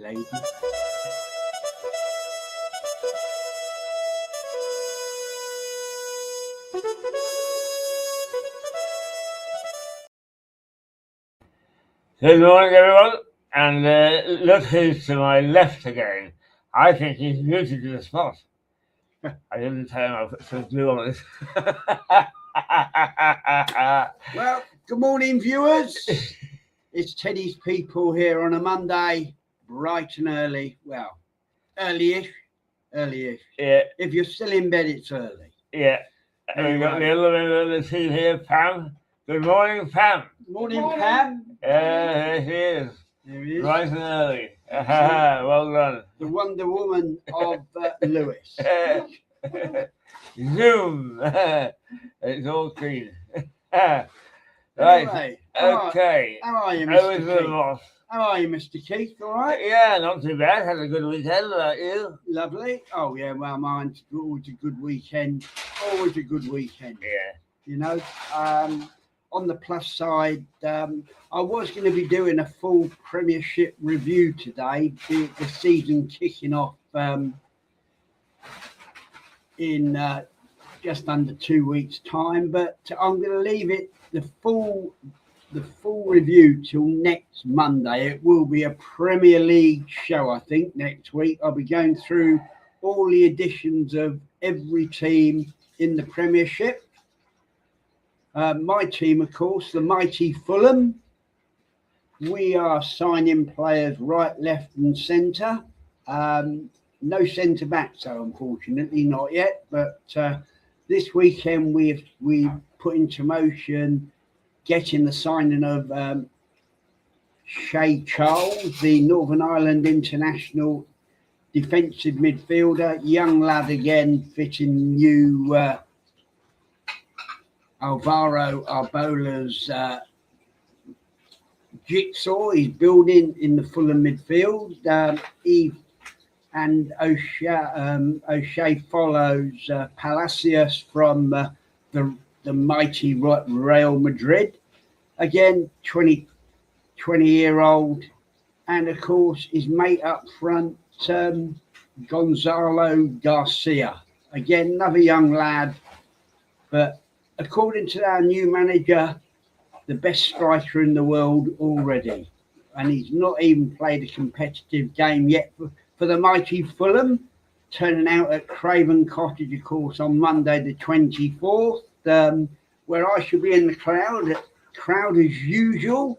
lady. Good morning, everyone, and look who's to my left again. I think he's rooted to the spot. I didn't tell him I put some glue on this. Well, good morning, viewers. It's Teddie's People here on a Monday, bright and early. Well, early-ish. Yeah, If you're still in bed, it's early. yeah. And we've got the other member of the team here, Pam. Good morning, Pam. Morning, Pam. There she is. There he is. Bright and early. Well done. The Wonder Woman of Lewis. Zoom. It's all clean. Right. Anyway, Okay. How are you, How is Mr. the Keith? boss? How are you, Mr. Keith? All right? Yeah, not too bad. Had a good weekend. About you? Lovely. Oh, yeah, well, mine's always a good weekend. Always a good weekend. Yeah. You know, on the plus side, I was going to be doing a full Premiership review today, the season kicking off in just under 2 weeks' time, but I'm going to leave it the full review till next Monday. It will be a Premier League show, I think, next week. I'll be going through all the editions of every team in the Premiership. My team, of course, the mighty Fulham. We are signing players right, left and centre. No centre backs, though, unfortunately, not yet. But this weekend we put into motion getting the signing of Shay Charles, the Northern Ireland international defensive midfielder. Young lad again, fitting new Alvaro Arbola's jigsaw. He's building in the Fulham midfield. O'Shea follows Palacios from the mighty Real Madrid. Again, 20-year-old. And, of course, his mate up front, Gonzalo Garcia. Again, another young lad. But according to our new manager, the best striker in the world already. And he's not even played a competitive game yet for the mighty Fulham, turning out at Craven Cottage, of course, on Monday the 24th, where I shall be in the crowd as usual.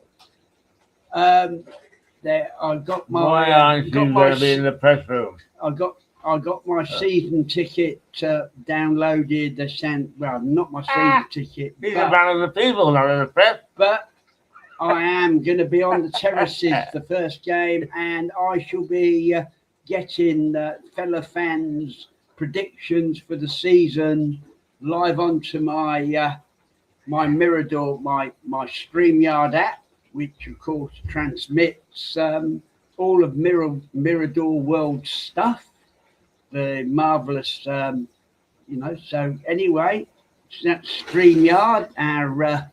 There, I got my. Why aren't you going to be in the press room? I got my season ticket downloaded. They sent, well, not my season ticket. He's a man of the people, not of the press. But I am going to be on the terraces the first game, and I shall be getting fellow fans' predictions for the season live onto my my Mirador, my StreamYard app, which of course transmits all of Mirador World stuff. The marvelous, So anyway, that's StreamYard. Our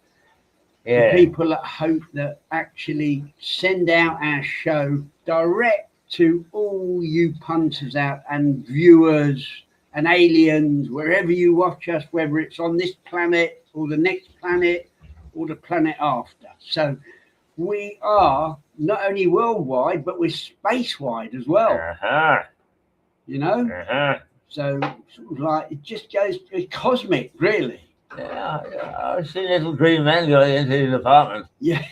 the people at Hope that actually send out our show direct to all you punters out and viewers and aliens, wherever you watch us, whether it's on this planet or the next planet or the planet after. So we are not only worldwide, but we're space-wide as well. You know? So sort of like it just goes cosmic, really. Yeah, I see little green men going into his apartment. Yeah.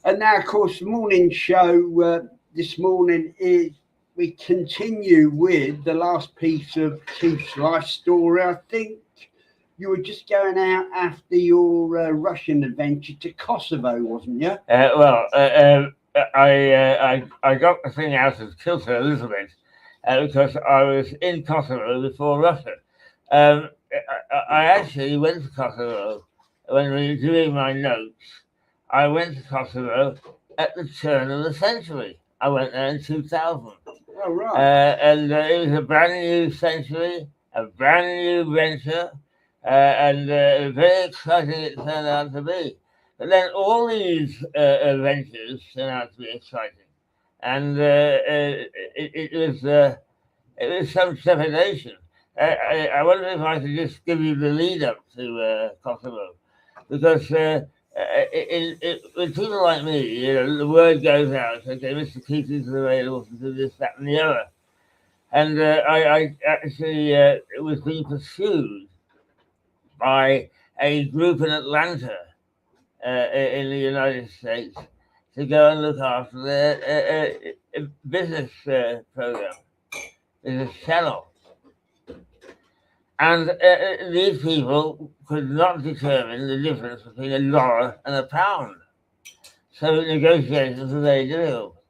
And now, of course, the morning show this morning is we continue with the last piece of Keith's life story. I think you were just going out after your Russian adventure to Kosovo, wasn't you? I got the thing out of kilter a little bit because I was in Kosovo before Russia. I actually went to Kosovo when we were doing my notes. I went to Kosovo at the turn of the century. I went there in 2000. Oh, right. And it was a brand new century, a brand new venture, and very exciting it turned out to be. But then all these adventures turned out to be exciting, and it was some trepidation. I wonder if I could just give you the lead up to Kosovo, because with people like me, you know, the word goes out. Okay, Mr. Keating's available to do this, that, and the other, and I actually it was being pursued by a group in Atlanta in the United States to go and look after their business program, business channel. And these people could not determine the difference between $1 and £1. So negotiations were very difficult.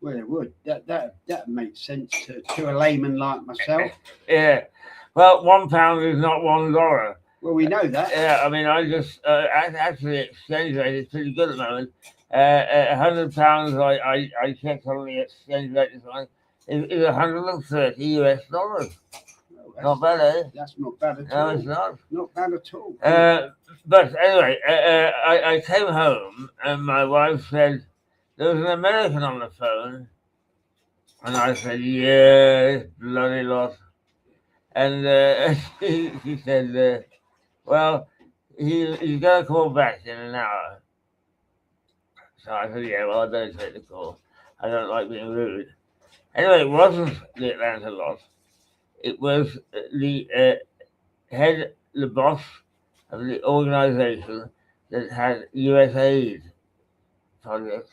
Well, it would. That makes sense to a layman like myself. Yeah. Well, £1 is not $1. Well, we know that. Yeah, I mean, I just actually exchange rate is pretty good at the moment. £100 I checked on the exchange rate this morning is $130 US. Well, Not bad, eh? that's not bad at No, all. it's not. Not bad at all. But anyway, I came home and my wife said, there was an American on the phone. And I said, yeah, bloody lot. And she said, well, he's going to call back in an hour. So I said, yeah, well, I don't take the call. I don't like being rude. Anyway, it wasn't the Atlanta lot. It was the boss of the organization that had USAID projects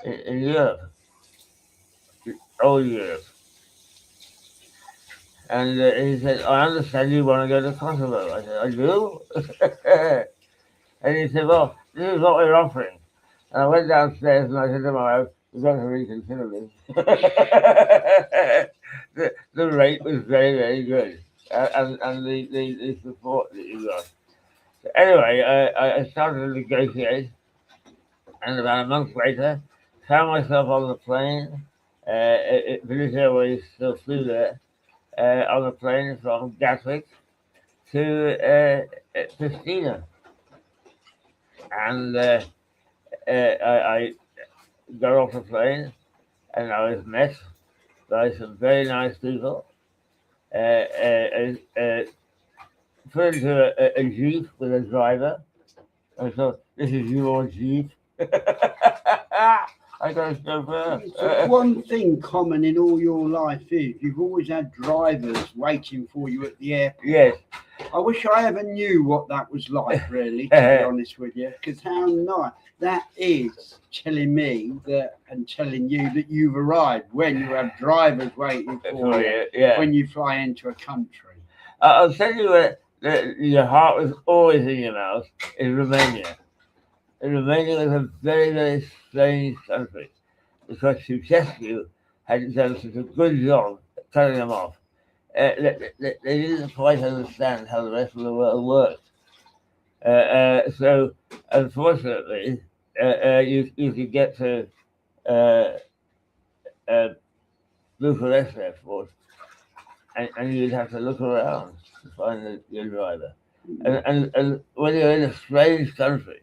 in Europe, old Europe. And he said, I understand you want to go to Kosovo. I said, I do? And he said, well, this is what we're offering. And I went downstairs and I said to my wife, we've got to reconsider this. The rate was very, very good. And the support that you got. So anyway, I started to negotiate. And about a month later, found myself on the plane. British Airways still flew there. On the plane from Gatwick to Pristina. And I got off the plane and I was met by some very nice people. Put into a Jeep with a driver. I thought, this is your Jeep. I got a chauffeur. So one thing common in all your life is you've always had drivers waiting for you at the airport. Yes. I wish I ever knew what that was like, really, to be honest with you, because how nice. That is telling me that and telling you that you've arrived when you have drivers waiting for you when you fly into a country. I'll tell you what, your heart was always in your mouth in Romania. Romania was a very, very strange country because Ceausescu had done such a good job at cutting them off. They didn't quite understand how the rest of the world worked. So, unfortunately, you could get to Bucharest Airport and you'd have to look around to find your driver. And when you're in a strange country,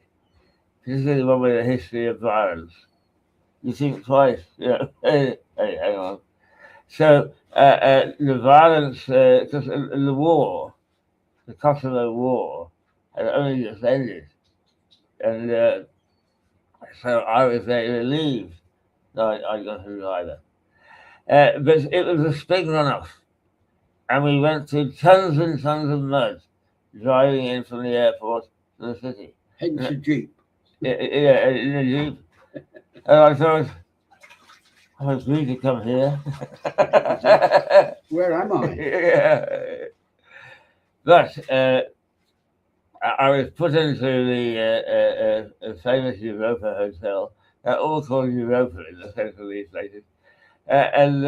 particularly one with a history of violence, you think twice, you know, hey, hang on. So the violence, because the war, the Kosovo War, had only just ended. And so I was very relieved that I got a driver. But it was a spring runoff. And we went through tons and tons of mud driving in from the airport to the city. Hence a Jeep. Yeah, in a Jeep. And I thought, I was free to come here. Where am I? Yeah. But I was put into the famous Europa Hotel. They're all called Europa in the sense of these places. And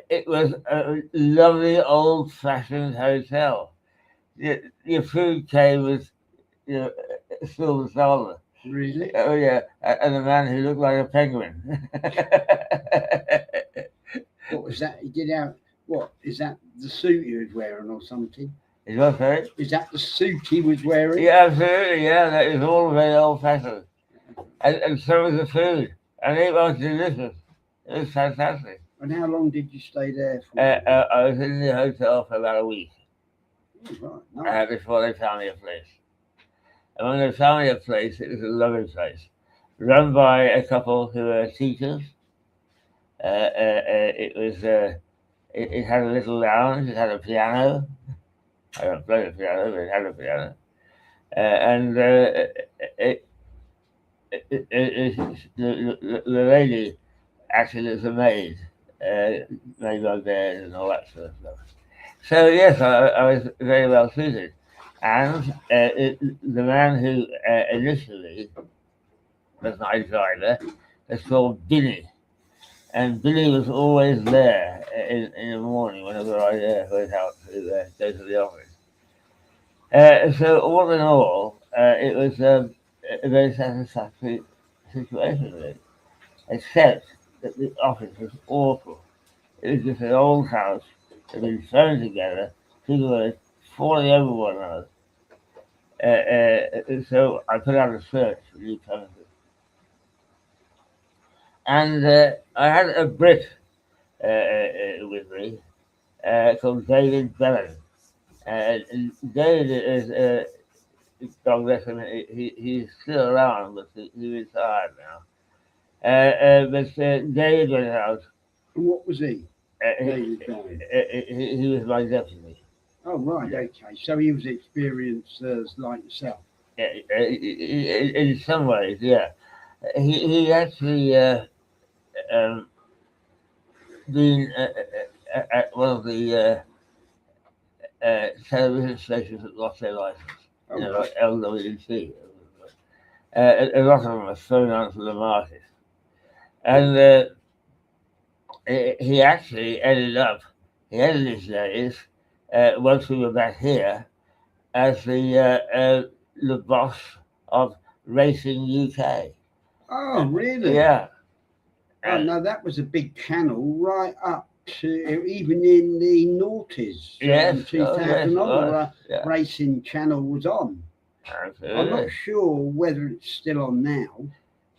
it was a lovely old-fashioned hotel. Your food came with, you know, silver salver. Really? Oh yeah, and a man who looked like a penguin. What was that? He did out. What is that? The suit he was wearing or something? Is what, sorry? Is that the suit he was wearing? Yeah, absolutely, yeah, that is all very old-fashioned. And so was the food, and it was delicious. It was fantastic. And how long did you stay there for? I was in the hotel for about a week Oh, right, nice. before they found me a place. And when they found me a place, it was a lovely place, run by a couple who were teachers. It had a little lounge. It had a piano. I don't play the piano, but it had a piano. The lady acted as a maid, made my bed and all that sort of stuff. So yes, I was very well suited. And the man who initially was my driver was called Billy. And Billy was always there in the morning whenever I went out to go to the office. So all in all, it was a very satisfactory situation, really. Except that the office was awful. It was just an old house that had been thrown together. People were falling over one another. So I put out a search for new premises. And I had a Brit with me called David Bellin. And David is, God bless him, he's still around, but he retired now. But David went out. And what was he? David Bellin. He was my deputy. Oh, right, okay. So he was experienced like yourself. In some ways, yeah. He actually been at one of the television stations that lost their license, like LWC. A lot of them were thrown onto the market. And he actually ended his days, once we were back here, as the boss of Racing UK. Oh, really? Yeah. Oh, no, that was a big channel right up to even in the noughties. Yes, 2000 yes, yeah. Racing channel was on. Absolutely. I'm not sure whether it's still on now.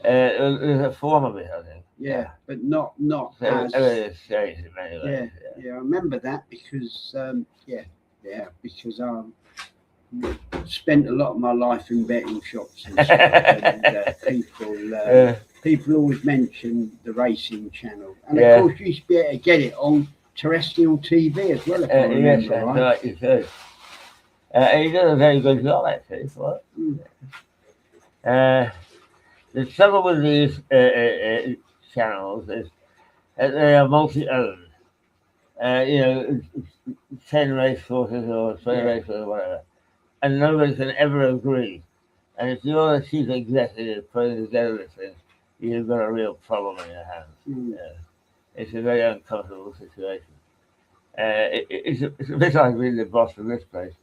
There's a form of it, I think. Yeah, but not So as. everything's changed in many ways. Yeah, I remember that because because I spent a lot of my life in betting shops and stuff, and people always mention the racing channel, and of course you used to be able to get it on terrestrial TV as well. If I remember yes, right. Right, you should. He does a very good job, actually. For it. The trouble with these channels is that they are multi-owned. 10 race courses or 20 race courses or whatever, and nobody can ever agree. And if you're the chief executive putting together this thing, you've got a real problem in your hands. It's a very uncomfortable situation. It's a bit like being the boss of this place.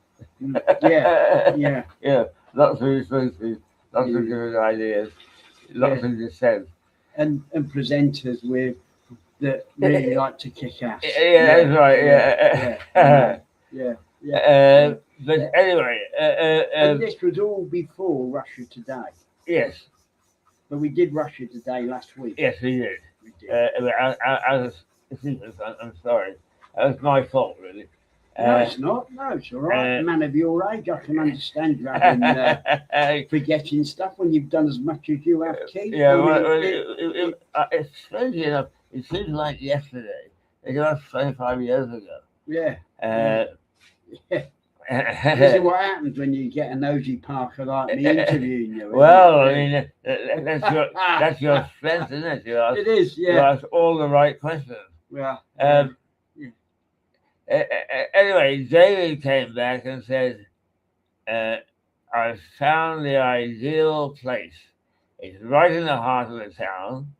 Yeah. Lots of resources, lots of different ideas, lots of dissent. And presenters that really like to kick ass. That's right. But anyway, and this was all before Russia Today. Yes. But we did Russia Today last week. Yes, we did. I'm sorry. That was my fault, really. No, it's not. No, it's all right. A man of your age, I can understand you having forgetting stuff when you've done as much as you have, Keith. Yeah, it's strange enough. It seems like yesterday. It was 25 years ago. Yeah. This is what happens when you get a nosy Parker like me interviewing you. Well, I mean, that's your strength, isn't it? It is, yeah. You ask all the right questions. Yeah. Anyway, David came back and said, I found the ideal place. It's right in the heart of the town,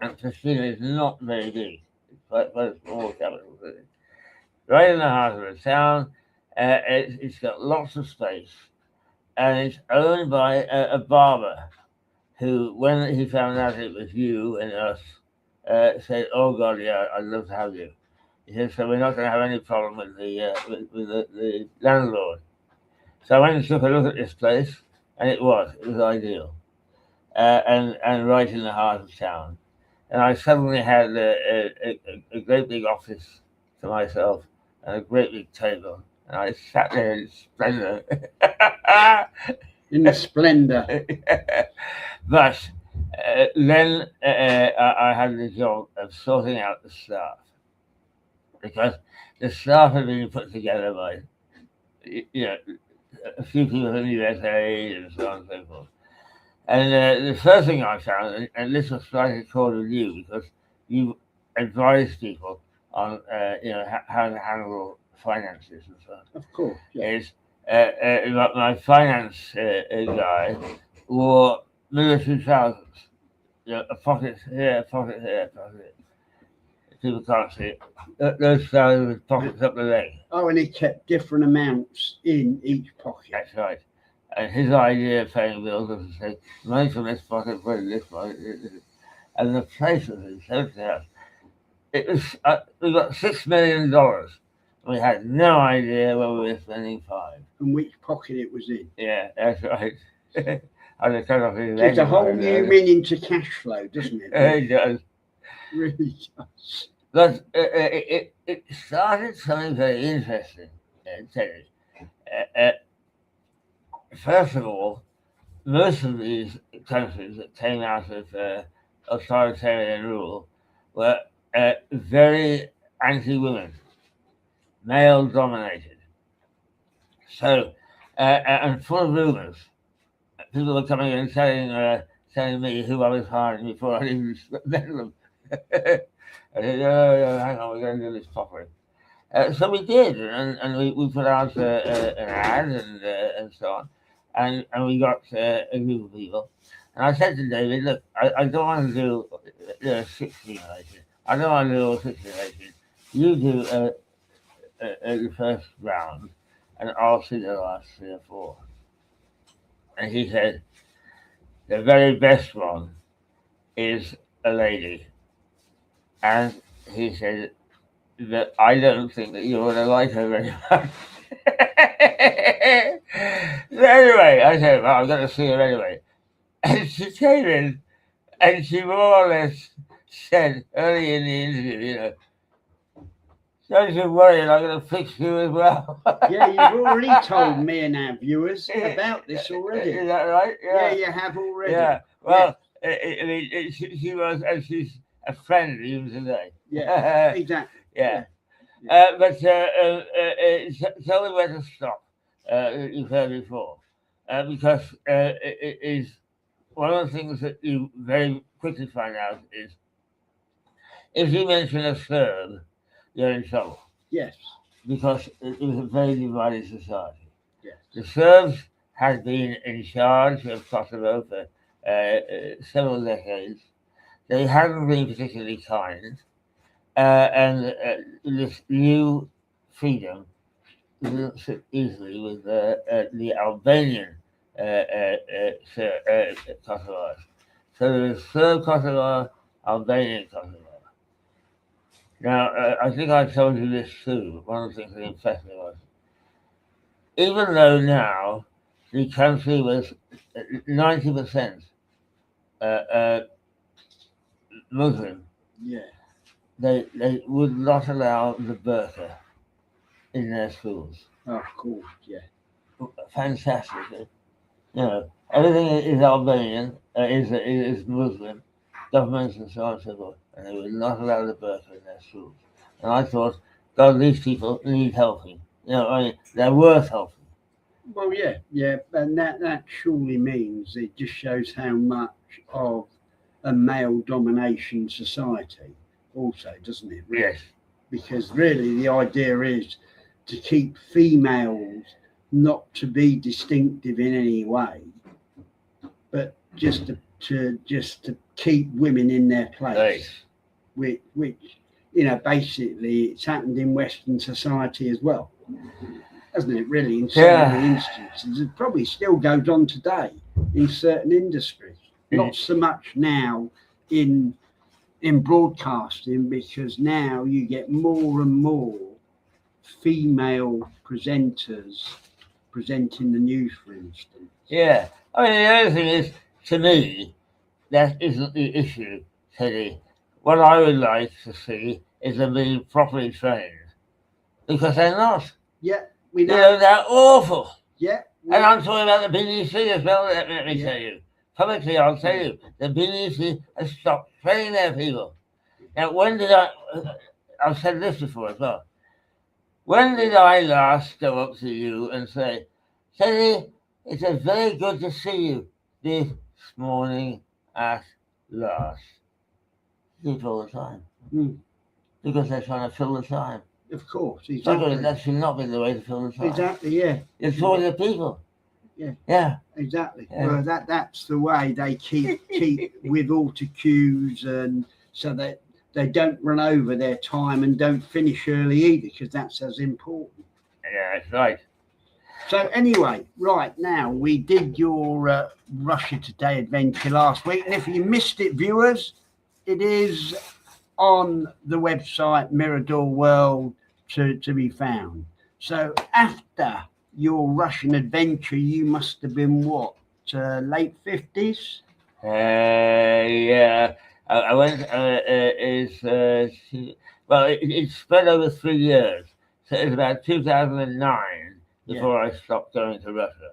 and Christina is not very big. It's quite a small capital city. Right in the heart of the town. It's got lots of space, and it's owned by a barber who, when he found out it was you and us, said, "Oh God, yeah, I'd love to have you." He said, so we're not going to have any problem with the landlord. So I went and took a look at this place, and it was ideal, and right in the heart of town. And I suddenly had a great big office to myself and a great big table, and I sat there in splendor. In the splendour. But then I had the job of sorting out the staff, because the staff had been put together by, a few people in the USA and so on and so forth. And the first thing I found, and this was slightly called with you, because you advise people on, how to handle finances and so on. Of course, yeah. Is my finance guy wore military trousers, a pocket here, a pocket here, a pocket here. People can't see it. Those trousers with pockets up the leg. Oh, and he kept different amounts in each pocket. That's right. And his idea of paying bills was to say, money from this pocket, put in this pocket. And the place was in something else. It was, we got $6 million. We had no idea where we were spending $5 million. And which pocket it was in. Yeah, that's right. I just cut off his It's a whole new meaning to cash flow, doesn't it? It does. It really does. But it started something very interesting, Teddiie. First of all, most of these countries that came out of authoritarian rule were very anti-women, male-dominated. So, and full of rumors. People were coming in telling me who I was hiring before I even met them. I said, oh, hang on, we're going to do this properly. So we did, and we put out an ad and so on, and we got a group of people. And I said to David, look, I don't want to do 16 or 18. I don't want to do all 16 or 18. You do the first round, and I'll see the last 3 or 4. And he said, the very best one is a lady. And he said that I don't think that you're going to like her very much. So anyway, I said, well, I'm going to see her anyway. And she came in, and she more or less said early in the interview, don't you worry, I'm going to fix you as well. Yeah, you've already told me and our viewers about this already. Is that right? Yeah, you have already. Yeah, well, she was, and she's a friend even today. Yeah, exactly. Yeah. But tell me where to stop, you've heard before, because it is one of the things that you very quickly find out is if you mention a Serb, you're in trouble. Yes. Because it was a very divided society. Yes. The Serbs had been in charge of Kosovo for several decades. They hadn't been particularly kind. And this new freedom didn't sit easily with the Albanian Kosovars. So there was Serb Kosovo, Albanian Kosovo. Now, I think I told you this too. One of the things that impressed me was, even though now the country was 90% Muslim, yeah, they would not allow the burqa in their schools. Oh, of course, yeah. Fantastic. Everything is Albanian, is Muslim, governments and so on and so forth, and they would not allow the burqa in their schools. And I thought, God, these people need helping. They're worth helping. Well, yeah, and that surely means it just shows how much of a male domination society also, doesn't it? Really? Yes. Because really the idea is to keep females not to be distinctive in any way, but just to keep women in their place. Right. Which basically it's happened in Western society as well, hasn't it? Really, in so many instances, it probably still goes on today in certain industries. Not so much now in in broadcasting, because now you get more and more female presenters presenting the news, for instance. Yeah. I mean, the other thing is, to me, that isn't the issue, Teddy. What I would like to see is them being properly trained. Because they're not. Yeah, we You know. know, they're awful. Yeah. And I'm talking about the BBC as well, let me Yeah. tell you. Publicly, I'll tell you, the BBC has stopped training their people. Now, when did I've said this before as well. When did I last go up to you and say, Teddy, it's very good to see you this morning at last? You do it all the time. Mm. Because they're trying to fill the time. Of course, So exactly. that should not be the way to fill the time. Exactly, yeah. It's for the people. Yeah. Yeah. Exactly. Yeah. Well, that's the way they keep with auto cues, and so that they don't run over their time and don't finish early either, because that's as important. Yeah, that's right. So anyway, right now we did your Russia Today adventure last week, and if you missed it, viewers, it is on the website Mirador World to be found. So after your Russian adventure, you must have been what, late 50s? Yeah. I went. It spread over 3 years. So it was about 2009 before I stopped going to Russia.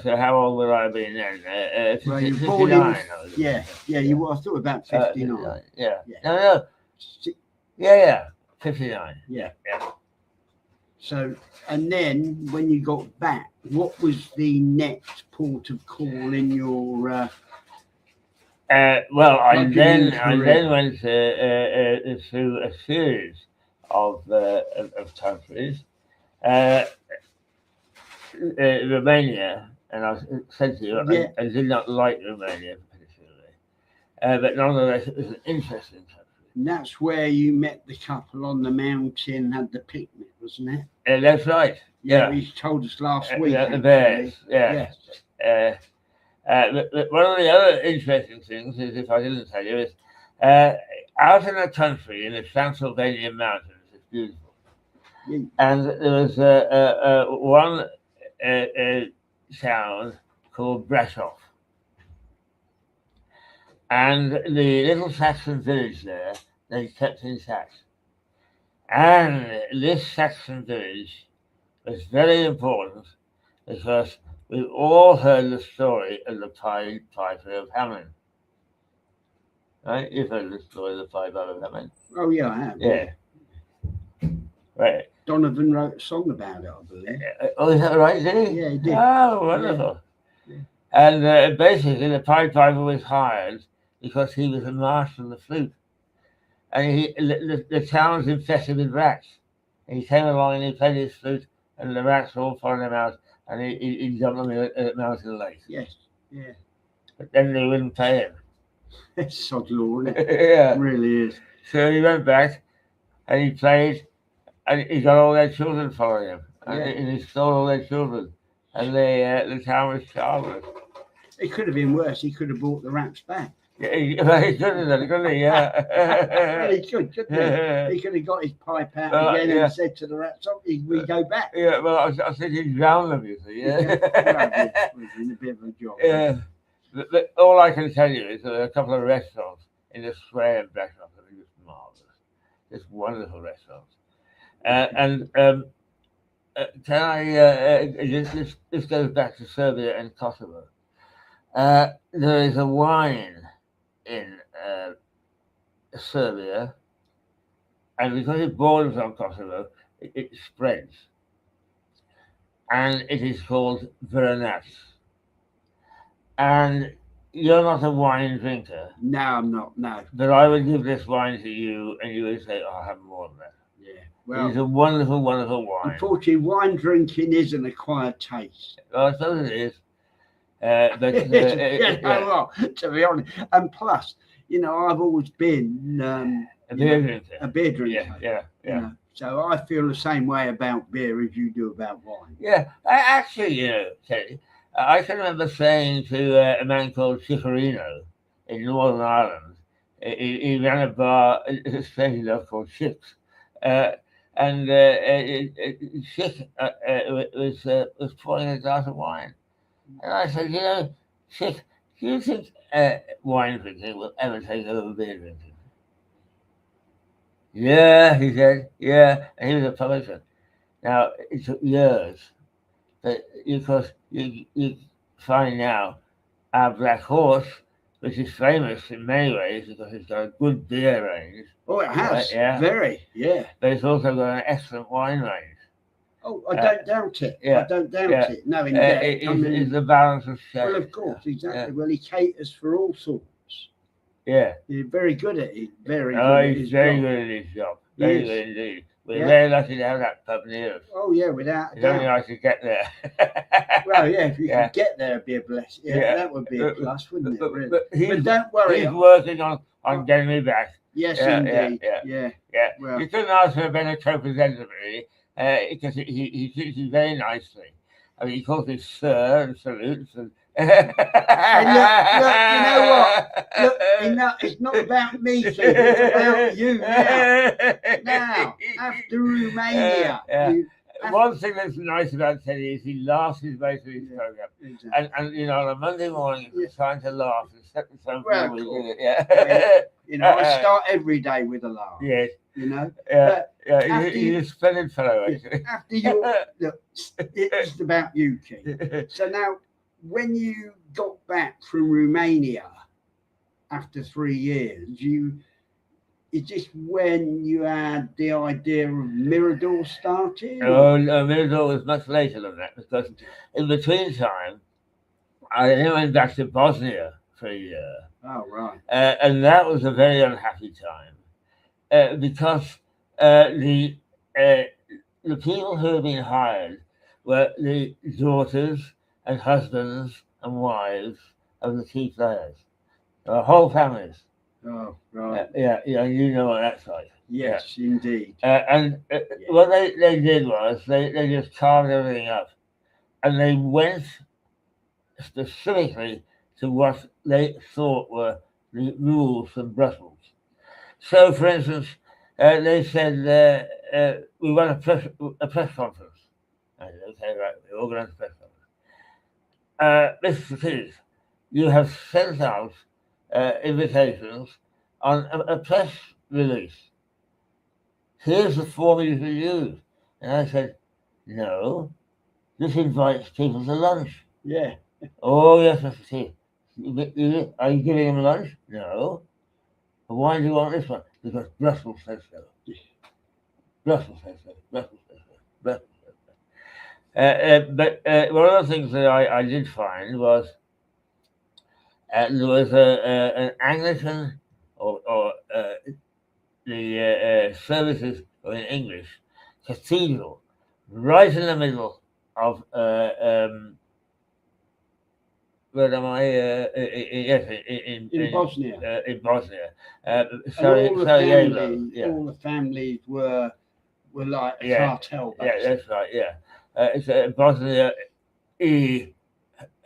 So how old would I have been then? Well, you were 59. born in, I was you were. I thought about 59. Yeah. Yeah. No. Yeah. 59. Yeah. Yeah. So, and then when you got back, what was the next port of call in your? I then went through a series of countries. Romania, and I said to you, I did not like Romania particularly, but nonetheless, it was an interesting country. And that's where you met the couple on the mountain, had the picnic, wasn't it? That's right. Yeah, you told us last week. The bears. Yeah. One of the other interesting things is, if I didn't tell you, is out in the country in the Transylvanian mountains. It's beautiful, and there was one town called Brasov, and the little Saxon village there they kept intact. And this Saxon village was very important because we've all heard the story of the Pied Piper of Hamelin. Right? You've heard the story of the Pied Piper of Hamelin. Oh, yeah, I have. Yeah. Right. Donovan wrote a song about it, I believe. Oh, is that right, did he? Yeah, he did. Oh, wonderful. Yeah. And basically, the Pied Piper was hired because he was a master of the flute. And the town was infested with rats. And he came along and he played his flute, and the rats all followed him out, and he jumped them in a mountain lake. Yes, yeah. But then they wouldn't pay him. It's sod law, isn't it? Yeah. It really is. So he went back, and he played, and he got all their children following him. And he stole all their children. And the town was childless. It could have been worse. He could have brought the rats back. Yeah, he could have done, couldn't he? Yeah. Well, he could, couldn't he? He could have got his pipe out again and said to the rats, we go back. Yeah, well, I was thinking drown them, you see. Yeah. We're doing a bit of a job. Yeah. But all I can tell you is there are a couple of restaurants in the square in Brasov that are just marvellous. Just wonderful restaurants. Can I, this goes back to Serbia and Kosovo. There is a wine in Serbia, and because it borders on Kosovo, it spreads. And it is called Veronat. And you're not a wine drinker. No, I'm not, no. But I would give this wine to you, and you would say, I'll have more of that. Yeah. Well, it's a wonderful, wonderful wine. Unfortunately, wine drinking is an acquired taste. Well, I suppose it is. Well, to be honest. And plus, I've always been a beer drinker. A beer drinker. Yeah. So I feel the same way about beer as you do about wine. Yeah. Actually, Teddy, I can remember saying to a man called Chicorino in Northern Ireland, he ran a bar, a strange enough, called Chicks. And Chick was pouring a glass of wine. And I said, you know, Chick, do you think wine drinking will ever take over beer drinking? Yeah, he said, yeah. And he was a publisher. Now, it took years, but because you find now our Black Horse, which is famous in many ways because it's got a good beer range. Oh, it has. Right, yeah. Very, yeah. But it's also got an excellent wine range. Oh, I don't doubt it. Yeah, I don't doubt yeah. it. Knowing that, It's the balance of shape. well, of course, exactly. Yeah. Well, he caters for all sorts. Yeah. He's very good at it. Very good Oh, at he's his very job. good at his job. Very Yes. good indeed. We're Yeah. very lucky to have that pub near us. Oh, yeah, without a It's only doubt. nice to get there. Well, yeah, if you Yeah. could get there, it'd be a blessing. Yeah, Yeah. that would be a plus, wouldn't it? Really? But But don't worry. he's working on getting me back. Yes, Yeah, indeed. yeah, Yeah. Yeah. Well, You couldn't ask for a better co-presenter, really, because he treats you very nicely. I mean, he calls me sir and salutes. And look, you know what? Look, it's not about me, Keith, it's about you now. Now, after Romania, Yeah. you, One thing that's nice about Teddy is he laughs his way through his program. exactly. And you know, on a Monday morning, it's time to laugh and set the tone for Well, the week, cool. isn't it? Yeah. You know, I start every day with a laugh. Yes. You know, Yeah. Yeah. after He's a splendid fellow, actually. after you, look, it's about you, Keith. So now, when you got back from Romania after 3 years, is this when you had the idea of Mirador started? Oh, no, Mirador was much later than that because in between time, I then went back to Bosnia for a year. Oh, right. And that was a very unhappy time because the people who had been hired were the daughters and husbands and wives of the key players, whole families. Oh, right. Yeah, you know what that's like. Yes, indeed. And what they did was they just carved everything up, and they went specifically to what they thought were the rules from Brussels. So, for instance, they said we want a press conference. I said, okay, right, we organise a press conference. Mr. Keith, you have sent out invitations on a press release. Here's the form you can use. And I said, no, this invites people to lunch. Yeah. Oh, yes, Mr. Keith. Are you giving them lunch? No. But why do you want this one? Because Brussels says so. Brussels says so. Brussels says so. Brussels says so. But one of the things that I did find was there was an Anglican or the services in English cathedral right in the middle of where am I? Yes, In Bosnia. In Bosnia. And all the families were like a cartel. Yeah, that's right. Yeah, it's Bosnia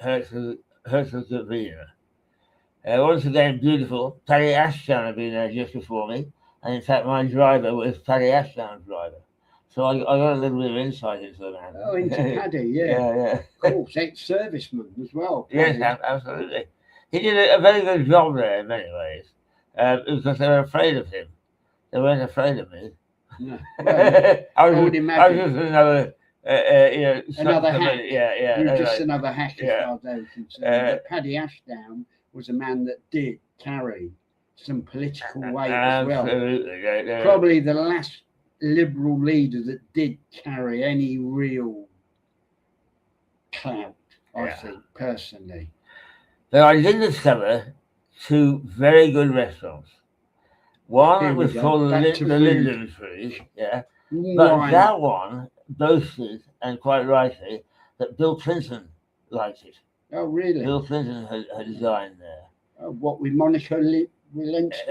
Herzegovina. Once again, beautiful. Teddiie Ashdown had been there just before me, and in fact, my driver was Teddiie Ashdown's driver. So I got a little bit of insight into the man. Oh, into Teddiie, yeah. Yeah. Of course, ex-serviceman as well. Yes, absolutely. He did a very good job there in many ways, because they were afraid of him. They weren't afraid of me. No. Well, I would was imagine. just another, Another hack. Yeah. You're just right. another hack as far as I was concerned. But Teddiie Ashdown was a man that did carry some political weight as well. Absolutely. Yeah. Probably the last Liberal leader that did carry any real clout, I think, personally. But I did discover two very good restaurants. One was called the Linden Tree, yeah. But that one boasted, and quite rightly, that Bill Clinton liked it. Oh, really? Bill Clinton had designed there. What, with Monica Lewinsky?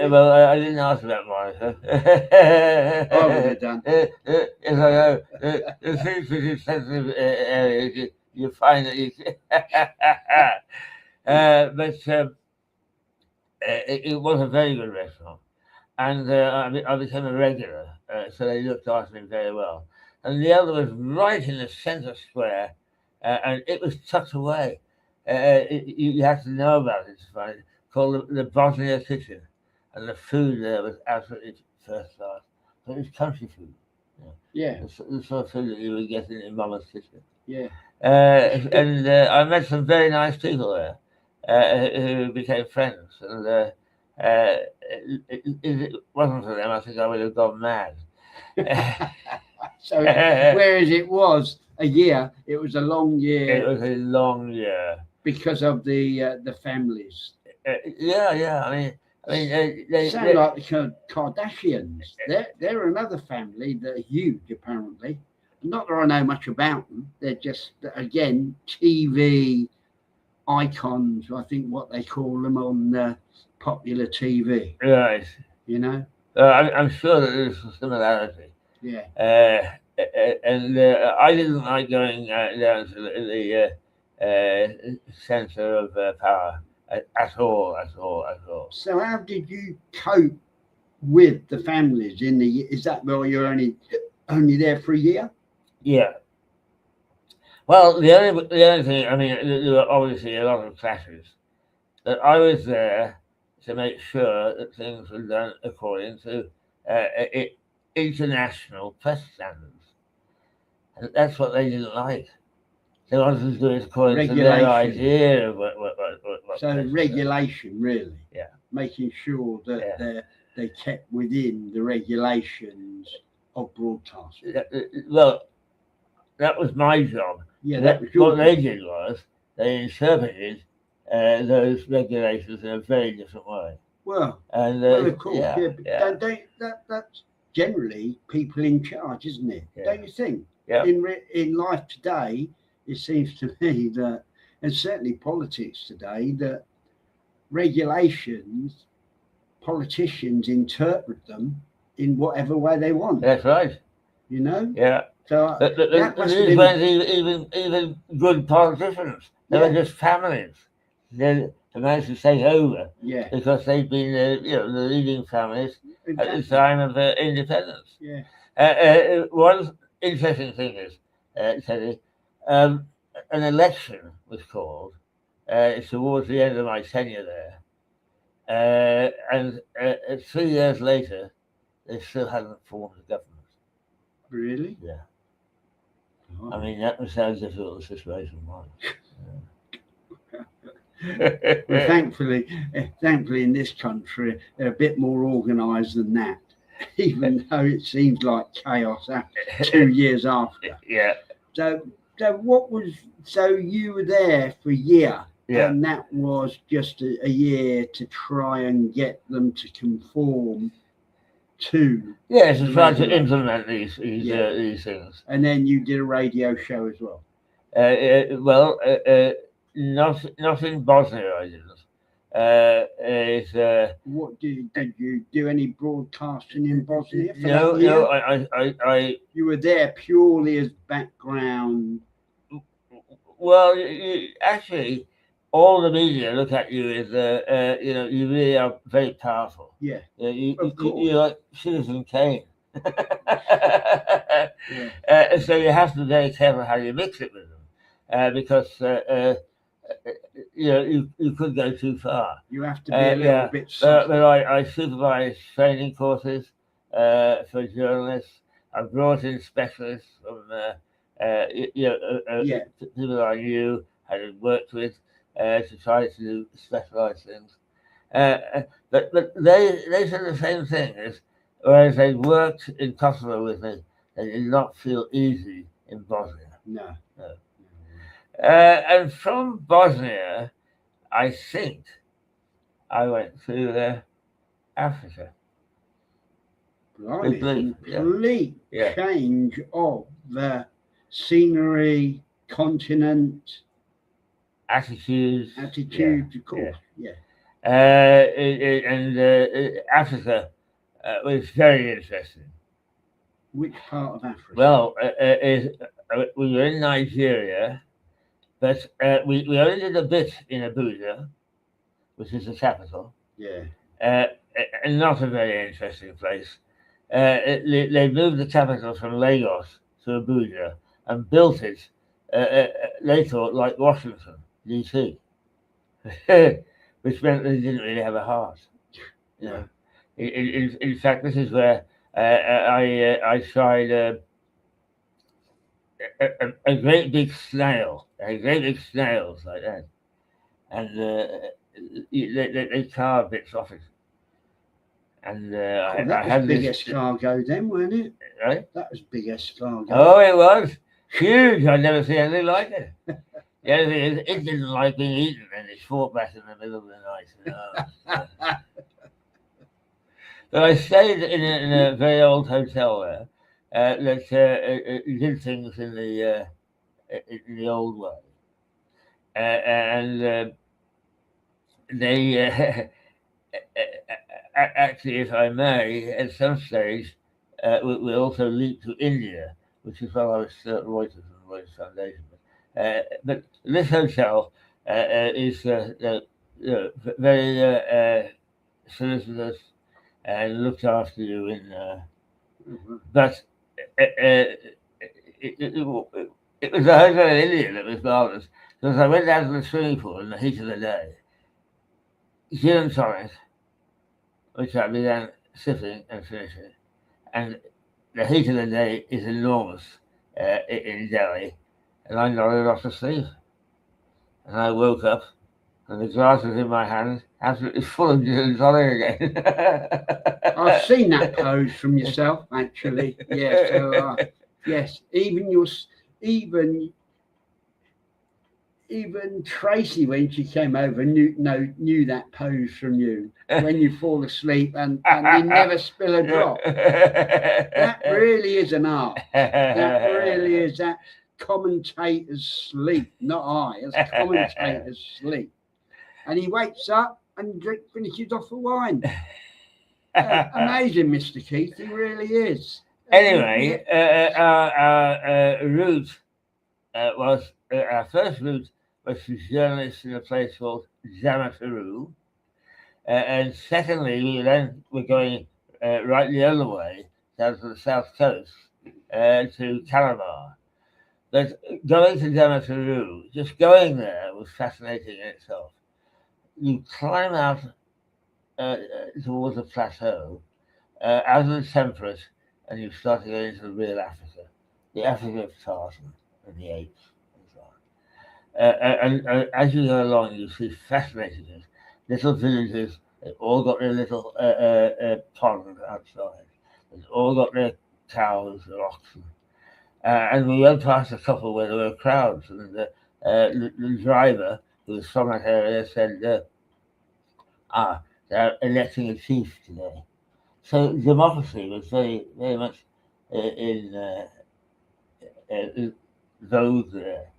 Well, I didn't ask about Monica. I would have done. Yes, I know. The things which is sensitive areas, you find that you... but it was a very good restaurant, and I became a regular, so they looked after me very well. And the other was right in the centre square, and it was tucked away. You have to know about it to find it, called the Bosnia Kitchen, and the food there was absolutely first class. So it was country food. Yeah. The sort of food that you would get in Mama's kitchen. Yeah. And I met some very nice people there who became friends. And if it wasn't for them, I think I would have gone mad. So whereas it was a year, it was a long year. It was a long year because of the families. Yeah. I mean, They sound like the Kardashians. They're another family that are huge, apparently. Not that I know much about them. They're just, again, TV icons, I think what they call them on popular TV. Right. You know? I'm sure that there's a similarity. Yeah. And I didn't like going down to the centre of power at all. So how did you cope with the families in the? Is that well? You're only there for a year? Yeah. Well, the only thing, I mean, there were obviously a lot of clashes. That I was there to make sure that things were done according to international press standards, and that's what they didn't like. They wanted to do it according to their idea of what so regulation, really. Yeah. Making sure that they kept within the regulations of broadcasting. Well, that was my job. Yeah, that was your what they did was they interpreted those regulations in a very different way. Well, and of course, that's generally people in charge, isn't it? Yeah. Don't you think? Yeah. In life today, it seems to me that, and certainly politics today, that regulations, politicians interpret them in whatever way they want. That's right. You know? Yeah. So these weren't even good politicians. They were just families. They managed to take over because they'd been the leading families at the time of independence. Yeah. One interesting thing is, Teddy, an election was called towards the end of my tenure there, and 3 years later, they still hadn't formed a government. Really? Yeah. Oh. I mean, that was how difficult the situation was. Well, thankfully, in this country, they're a bit more organised than that, even though it seems like chaos 2 years after. Yeah. So you were there for a year, and that was just a year to try and get them to conform to. Yeah, to try to implement these things. And then you did a radio show as well. Not in Bosnia, I didn't. What did you do any broadcasting in Bosnia? No. I. You were there purely as background. Well, actually, all the media look at you as you really are very powerful. Yeah. Of course. You're like Citizen Kane. Yeah. So you have to be very careful how you mix it with them, because you could go too far. You have to be a little bit. But I supervise training courses for journalists. I brought in specialists from people I knew, had worked with, to try to do specialized things. But they said the same thing, whereas they worked in Kosovo with me, they did not feel easy in Bosnia. No. And from Bosnia, I think I went to Africa. Blimey, complete change of the scenery, continent, attitudes, of course. Yeah. And Africa was very interesting. Which part of Africa? Well, we were in Nigeria, but we only did a bit in Abuja, which is the capital. Yeah. And not a very interesting place. They moved the capital from Lagos to Abuja and built it, they thought, like Washington, D.C., which meant they didn't really have a heart. You know. In fact, this is where I tried a great big snail, great big snails like that, and they carved bits off it. And that I had was big this, escargot then, wasn't it? right? That was big escargot. Oh, it was huge. I'd never seen anything like it. The only thing is, it didn't like being eaten, and it fought back in the middle of the night. But I stayed in a very old hotel there that did things in the old way, and they actually, if I may, at some stage, we also leaped to India, which is while I was still at Reuters and Reuters Foundation. But this hotel is very solicitous and looked after you in. But it was a hotel in India that was marvelous because I went down to the swimming pool in the heat of the day, gin and tonic, which I began sipping and finishing. And the heat of the day is enormous in Delhi, and I nodded off to sleep. And I woke up, and the glass was in my hand, absolutely full of gin and tonic again. I've seen that pose from yourself, actually. Yeah. So yes, even Tracy, when she came over, knew that pose from you when you fall asleep and you never spill a drop. That really is an art. That really is that commentator's sleep, not I. It's commentator's sleep. And he wakes up and finishes off the wine. Amazing, Mr. Keith. He really is. Anyway, our route was our first route was to journalists in a place called Jamataru, and secondly, we then were going right the other way down to the south coast to Calabar. But going to Jamataru, just going there was fascinating in itself. You climb out towards a plateau, out of the temperate, and you start to go into the real Africa, the Africa of Tarzan and the apes and so on. And as you go along, you see fascinating things. Little villages, they've all got their little pond outside. They've all got their cows, their oxen. And we went past a couple where there were crowds, and the driver, who was from that area, said, they're electing a chief today. So democracy was very, very much in vogue there.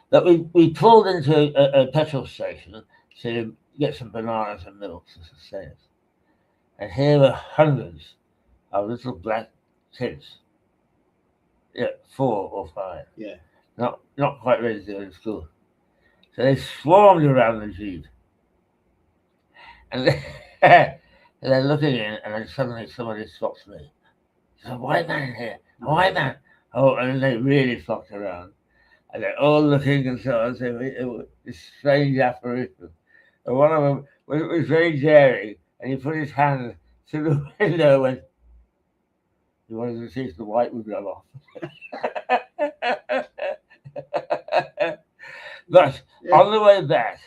But we pulled into a petrol station to get some bananas and milk to sustain us. And here were hundreds of little black kids. Yeah, 4 or 5. Yeah. Not quite ready to go to school. So they swarmed around the Jeep. And they're looking in, and then suddenly somebody stops me. There's a white man in here. A white man. Oh, and they really flocked around. And they're all looking and so on. So it was this strange apparition. And one of them was very daring, and he put his hand to the window and he wanted to see if the white would rub off. But on the way back,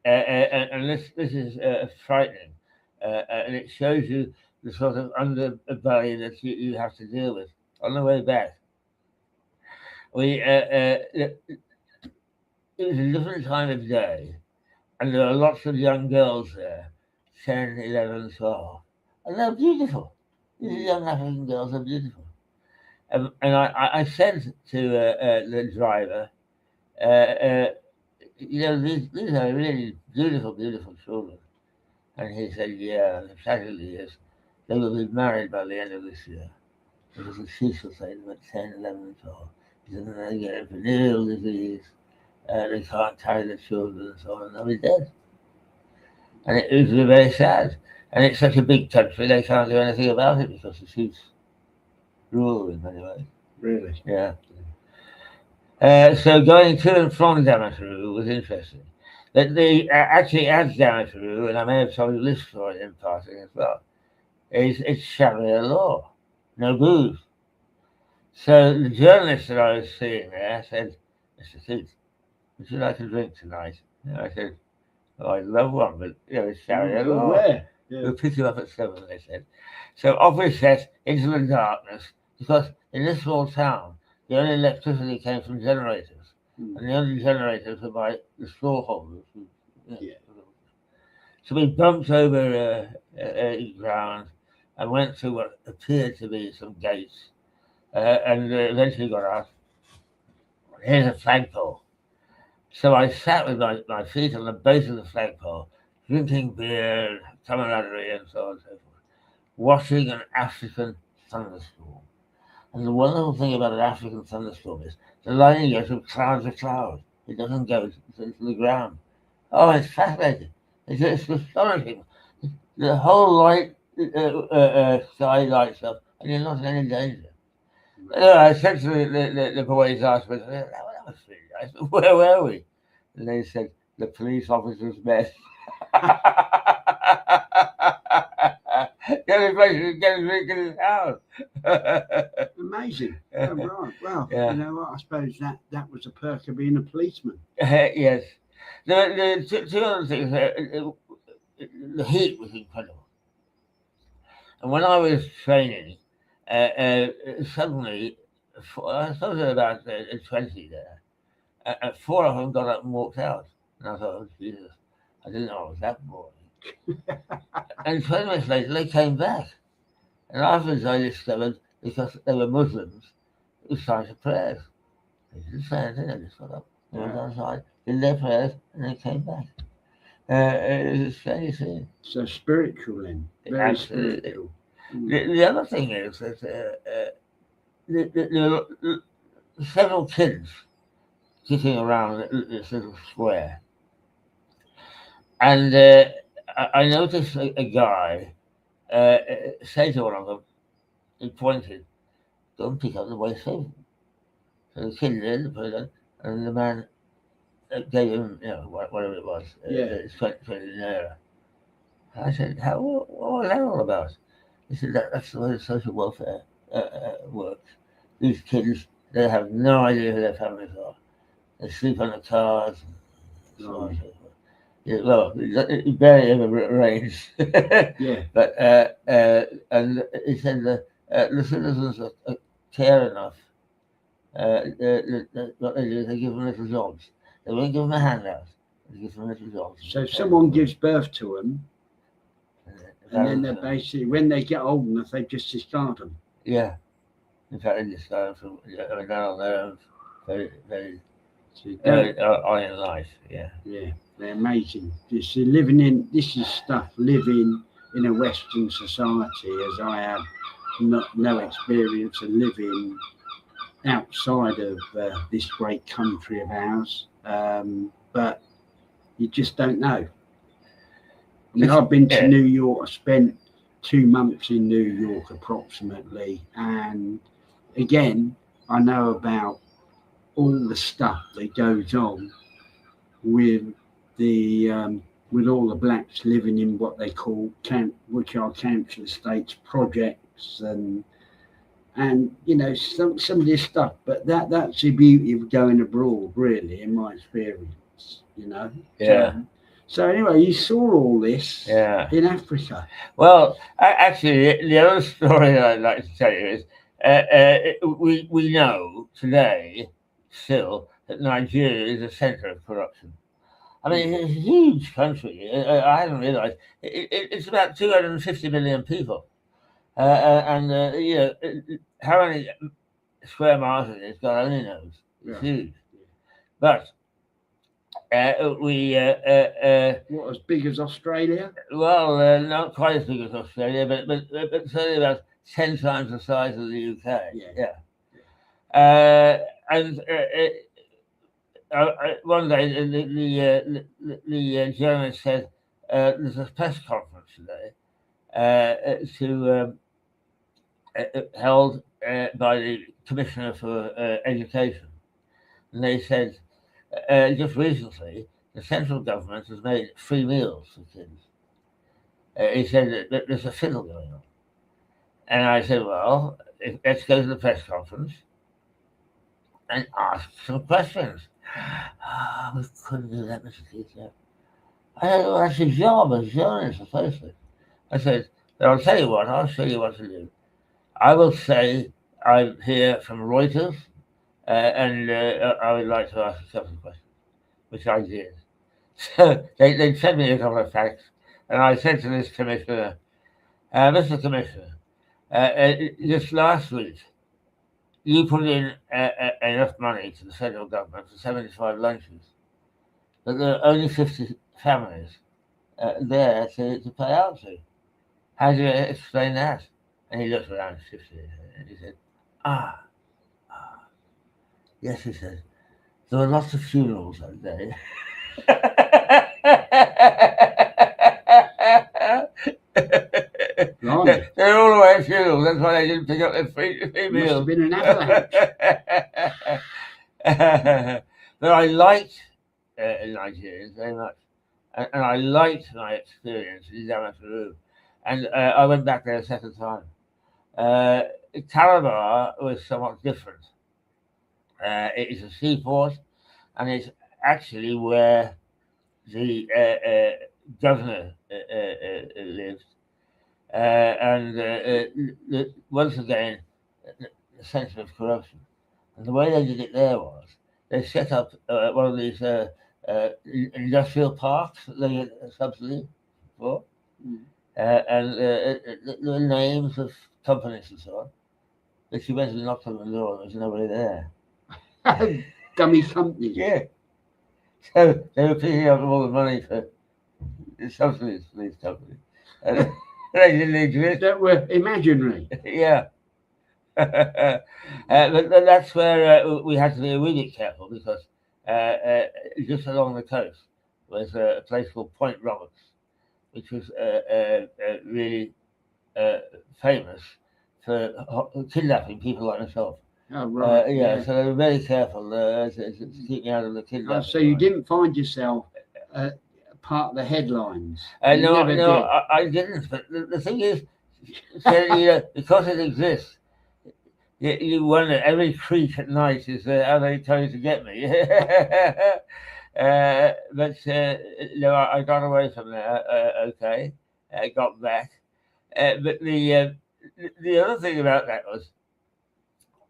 and this is frightening, and it shows you the sort of underbelly that you have to deal with. On the way back, it was a different time of day, and there were lots of young girls there, 10, 11, 12, and they're beautiful. These young African girls are beautiful. And I said to the driver, these are really beautiful, beautiful children. And he said, yeah, and the tragedy is they will be married by the end of this year. Because the chiefs will say them at 10, 11, and 12. Because then they get a venereal disease, they can't carry their children and so on, and they'll be dead. and it was very sad. And it's such a big country, they can't do anything about it because the chiefs rule in many ways. Really? Yeah. So going to and from Damaturu was interesting. But actually at Damaturu, and I may have told you this story in passing as well, it's Sharia law, no booze. So the journalist that I was seeing there said, "Mr. Keith, would you like a drink tonight?" And I said, "Oh, I'd love one, but it's Sharia law. Where? Yeah. We'll pick you up at 7," they said. So off we set into the darkness, because in this small town, the only electricity came from generators, and the only generators were by the storeholders. Yeah. So we bumped over ground and went through what appeared to be some gates, and eventually got out. Here's a flagpole. So I sat with my feet on the base of the flagpole, drinking beer, camaraderie, and so on and so forth, watching an African thunderstorm. And the wonderful thing about an African thunderstorm is the lightning goes from cloud to cloud. It doesn't go to the ground. Oh, it's fascinating. It's astonishing. The whole sky lights up, and you're not in any danger. I said to the boys afterwards, that was really nice, but where were we? And they said, the police officers met. The only place to get a drink in his house. Amazing. Oh, right. Well, Yeah. you know what? I suppose that was a perk of being a policeman. Yes. The two other things, the heat was incredible. And when I was training, suddenly, I suppose there were about 20 there, 4 of them got up and walked out. And I thought, oh, Jesus, I didn't know I was that boring. And 20 minutes later, they came back. And afterwards, I discovered, because they were Muslims, it was time for prayers. They didn't say anything, they just got up, they went outside, did their prayers, and they came back. It was a strange thing. So spiritual then. Very Absolutely. spiritual. The other thing is that there were several kids sitting around this little square. And I noticed a guy say to one of them, he pointed, "Go and pick up the waste paper." So the kid did, put it on, and the man gave him, whatever it was, 20 naira. I said, what was that all about? He said, that's the way the social welfare works. These kids, they have no idea who their families are. They sleep on the cars, and so on and so forth. Yeah, well, it barely ever rains. Yeah. But, and he said the citizens are care enough. What they do is they give them little jobs. They won't give them a handout. They give them little jobs. So if someone gives birth to them, and then they're basically, when they get old enough, they just discard them. Yeah. In fact, they discard them from down there. Very, very early in life. Yeah. Yeah, they're amazing. This is stuff living in a Western society, as I have no experience of living outside of this great country of ours. But you just don't know. I mean, I've been to New York. I spent 2 months in New York approximately, and again, I know about all the stuff that goes on with with all the blacks living in what they call which are council estates projects, and some of this stuff. But that's the beauty of going abroad, really, in my experience. Yeah. So anyway, you saw all this in Africa. Well, actually, the other story that I'd like to tell you is we know today still that Nigeria is a centre of corruption. I mean, it's a huge country. I hadn't realised it's about 250 million people, and how many square miles it is, God only knows. It's huge, but. What, as big as Australia? Well, not quite as big as Australia, but certainly about 10 times the size of the UK. Yeah. And one day the journalist said, there's a press conference today held by the Commissioner for Education. And they said just recently the central government has made free meals for kids. He said that there's a fiddle going on. And I said, well, let's go to the press conference and ask some questions. We couldn't do that, Mr. Teacher. I said, well, that's your job as a journalist, supposed to. I said, but I'll tell you what, I'll show you what to do. I will say I'm here from Reuters, and I would like to ask a couple of questions, which I did. So they sent me a couple of facts, and I said to this commissioner, Mr. Commissioner, just last week, you put in enough money to the federal government for 75 lunches, but there are only 50 families there to pay out to. How do you explain that? And he looked around 50 and he said, yes, he said, there were lots of funerals that day. They're all away at funerals, that's why they didn't pick up their free meals. Must have been an avalanche. But I liked Nigerians very much. And I liked my experience in Damaturu. And I went back there a second time. Calabar was somewhat different. It is a seaport, and it's actually where the governor lived. Once again, the sense of corruption. And the way they did it there was they set up one of these industrial parks that they get a subsidy for. And the names of companies and so on. But she went and knocked on the door and there was nobody there. Dummy companies. Yeah. So they were picking up all the money for the subsidies for these companies. And they didn't exist. That were imaginary. Yeah. But that's where we had to be really careful because just along the coast was a place called Point Roberts, which was really famous for kidnapping people like myself. Oh, right. Yeah, so they were very careful to keep me out of the kidnapping. Oh, so you didn't find yourself part of the headlines? No, I didn't. But the thing is, because it exists, you wonder every creek at night is how they trying to get me. But I got away from there. Okay, I got back. But the other thing about that was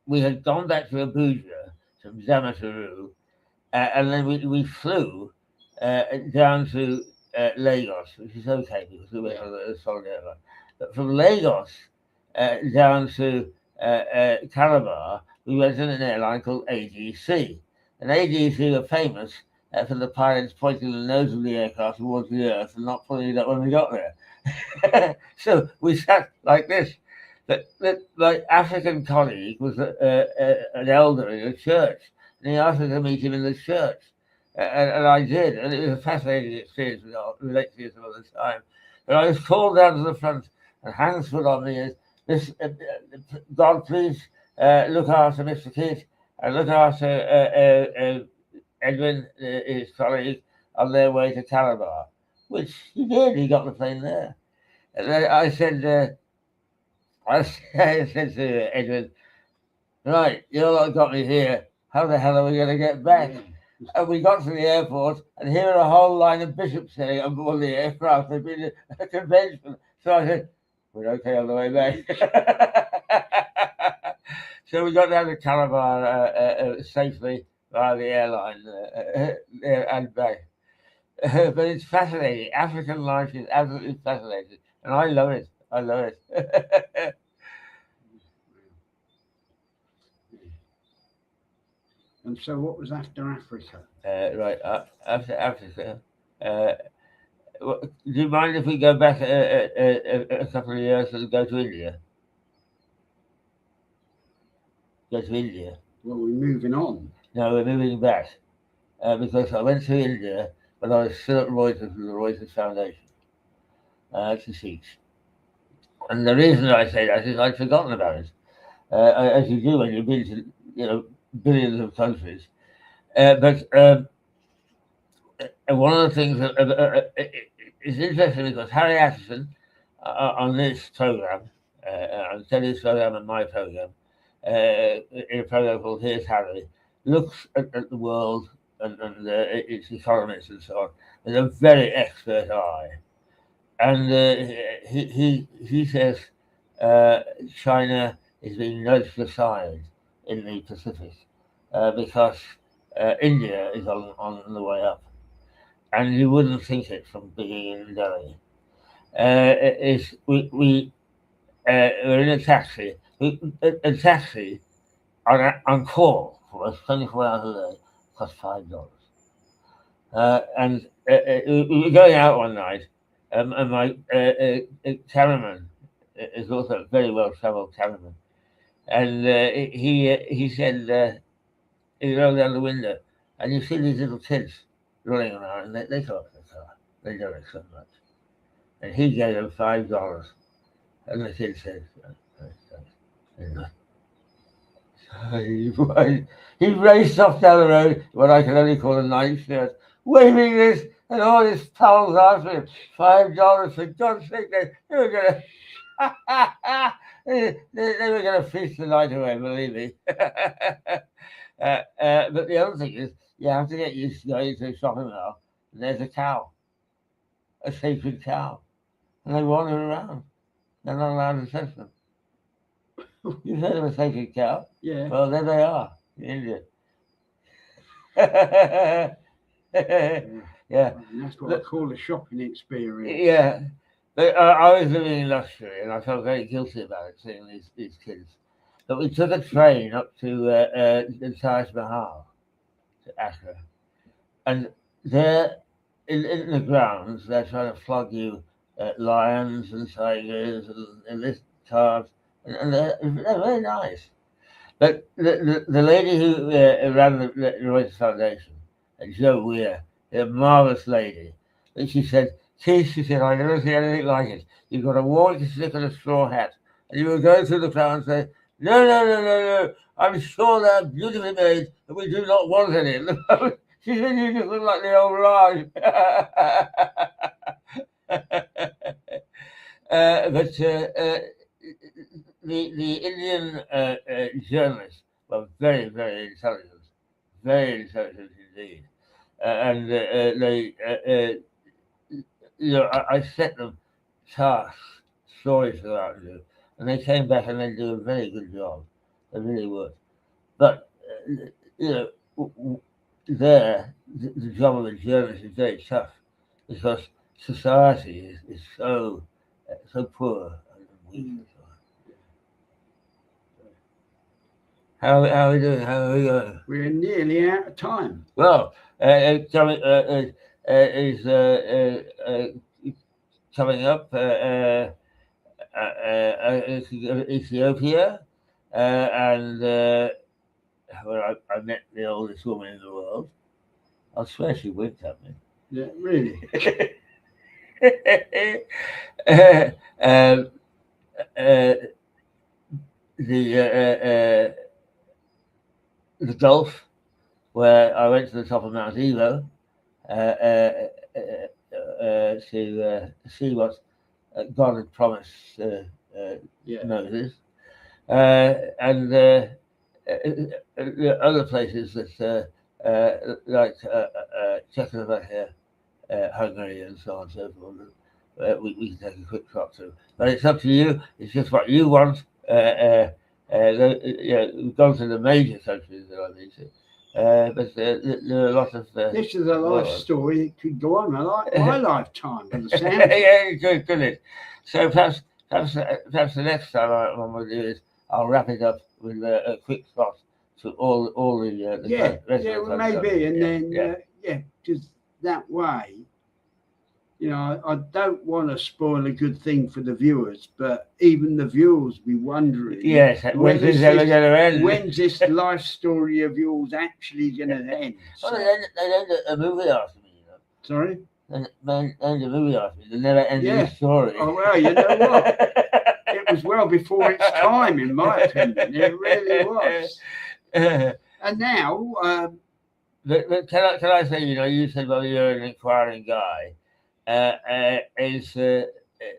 we had gone back to Abuja from Damaturu, and then we flew down to Lagos, which is okay because we went on the solid airline. But from Lagos down to Calabar, we went on an airline called ADC. And ADC were famous for the pilots pointing the nose of the aircraft towards the earth and not pulling it up when we got there. So we sat like this. But my African colleague was an elder in a church, and he asked me to meet him in the church. And I did, and it was a fascinating experience. We'll relate to you some other time. But I was called down to the front, and hands put on me as this, God, please look after Mr. Kidd and look after Edwin, his colleague, on their way to Calabar, which he did. He got the plane there. And then I said to Edwin, right, you lot got me here. How the hell are we going to get back? And we got to the airport, and here are a whole line of bishops sitting on board the aircraft. There'd been a convention. So I said, we're okay on the way back. So we got down to Calabar safely via the airline and back. But it's fascinating. African life is absolutely fascinating. And I love it. I love it. And so what was after Africa? Right, after Africa. Do you mind if we go back a couple of years and go to India? Go to India. Well, we're moving on. No, we're moving back because I went to India when I was still at Reuters with the Reuters Foundation. to teach. And the reason I say that is I'd forgotten about it, as you do when you've been to billions of countries. But one of the things that is interesting because Harry Atchison on this program, on Teddie's program and my program, in a program called Here's Harry, looks at the world and its economies and so on with a very expert eye. And he says China is being nudged aside in the Pacific because India is on the way up. And you wouldn't think it from being in Delhi. We're in a taxi. A taxi on call for us 24 hours a day costs $5. And we were going out one night, and my cameraman is also a very well-travelled cameraman, and he said he rolled down the window, and you see these little kids running around, and they come up to the car. They don't accept much. And he gave them $5. And the kid said, he raced off down the road, what I can only call a nightshirt, waving this, and all his pals after him. $5, for God's sake, they were going to... they were going to feast the night away, believe me. But the other thing is, you have to get used to going to a shopping mall, and there's a cow, a sacred cow, and they wander around. They're not allowed to touch them. You've heard of a sacred cow? Yeah. Well, there they are in India. Yeah. And that's what I call a shopping experience. Yeah. But I was living in luxury, and I felt very guilty about it, seeing these kids. But we took a train up to the Taj Mahal, to Agra. And there, in the grounds, they're trying to flog you lions and tigers and this calves, and they're very nice. But the lady who ran the Reuters Foundation, Jo Weir, a marvelous lady, and she said, Keith, she said, I never see anything like it. You've got a walking stick and a straw hat, and you will go through the crowd and say, no, I'm sure they're beautifully made, and we do not want any at the moment. She said, you just look like the old Raj. But the Indian journalists were very, very intelligent indeed. And they, I set them tasks, stories to go out and do, and they came back and they do a very good job. They really would. But, there, the job of a journalist is very tough because society is so poor and weak. How are we doing? How are we going? We're nearly out of time. Well, coming up, Ethiopia, and where I met the oldest woman in the world. I swear she winked at me. Yeah, really. The Gulf, where I went to the top of Mount Evo to see what God had promised Moses, and other places that like Czechoslovakia, Hungary, and so on and so forth. We can take a quick shot through, but it's up to you. It's just what you want. We've gone to the major countries that I need to, but there are a lot of. This is a life story. It could go on my lifetime. Yeah, good. So perhaps the next time what we'll do is I'll wrap it up with a quick shot to all the rest of the maybe, and then because that way. I don't want to spoil a good thing for the viewers, but even the viewers be wondering. Yes, when's this ever going to end? When's this life story of yours actually going to end? Well, they end a movie after me, Sorry? and the movie asked me, the never-ending story. Oh, well, you know what? It was well before its time, in my opinion. It really was. And now... but can I say, you said, well, you're an inquiring guy. Is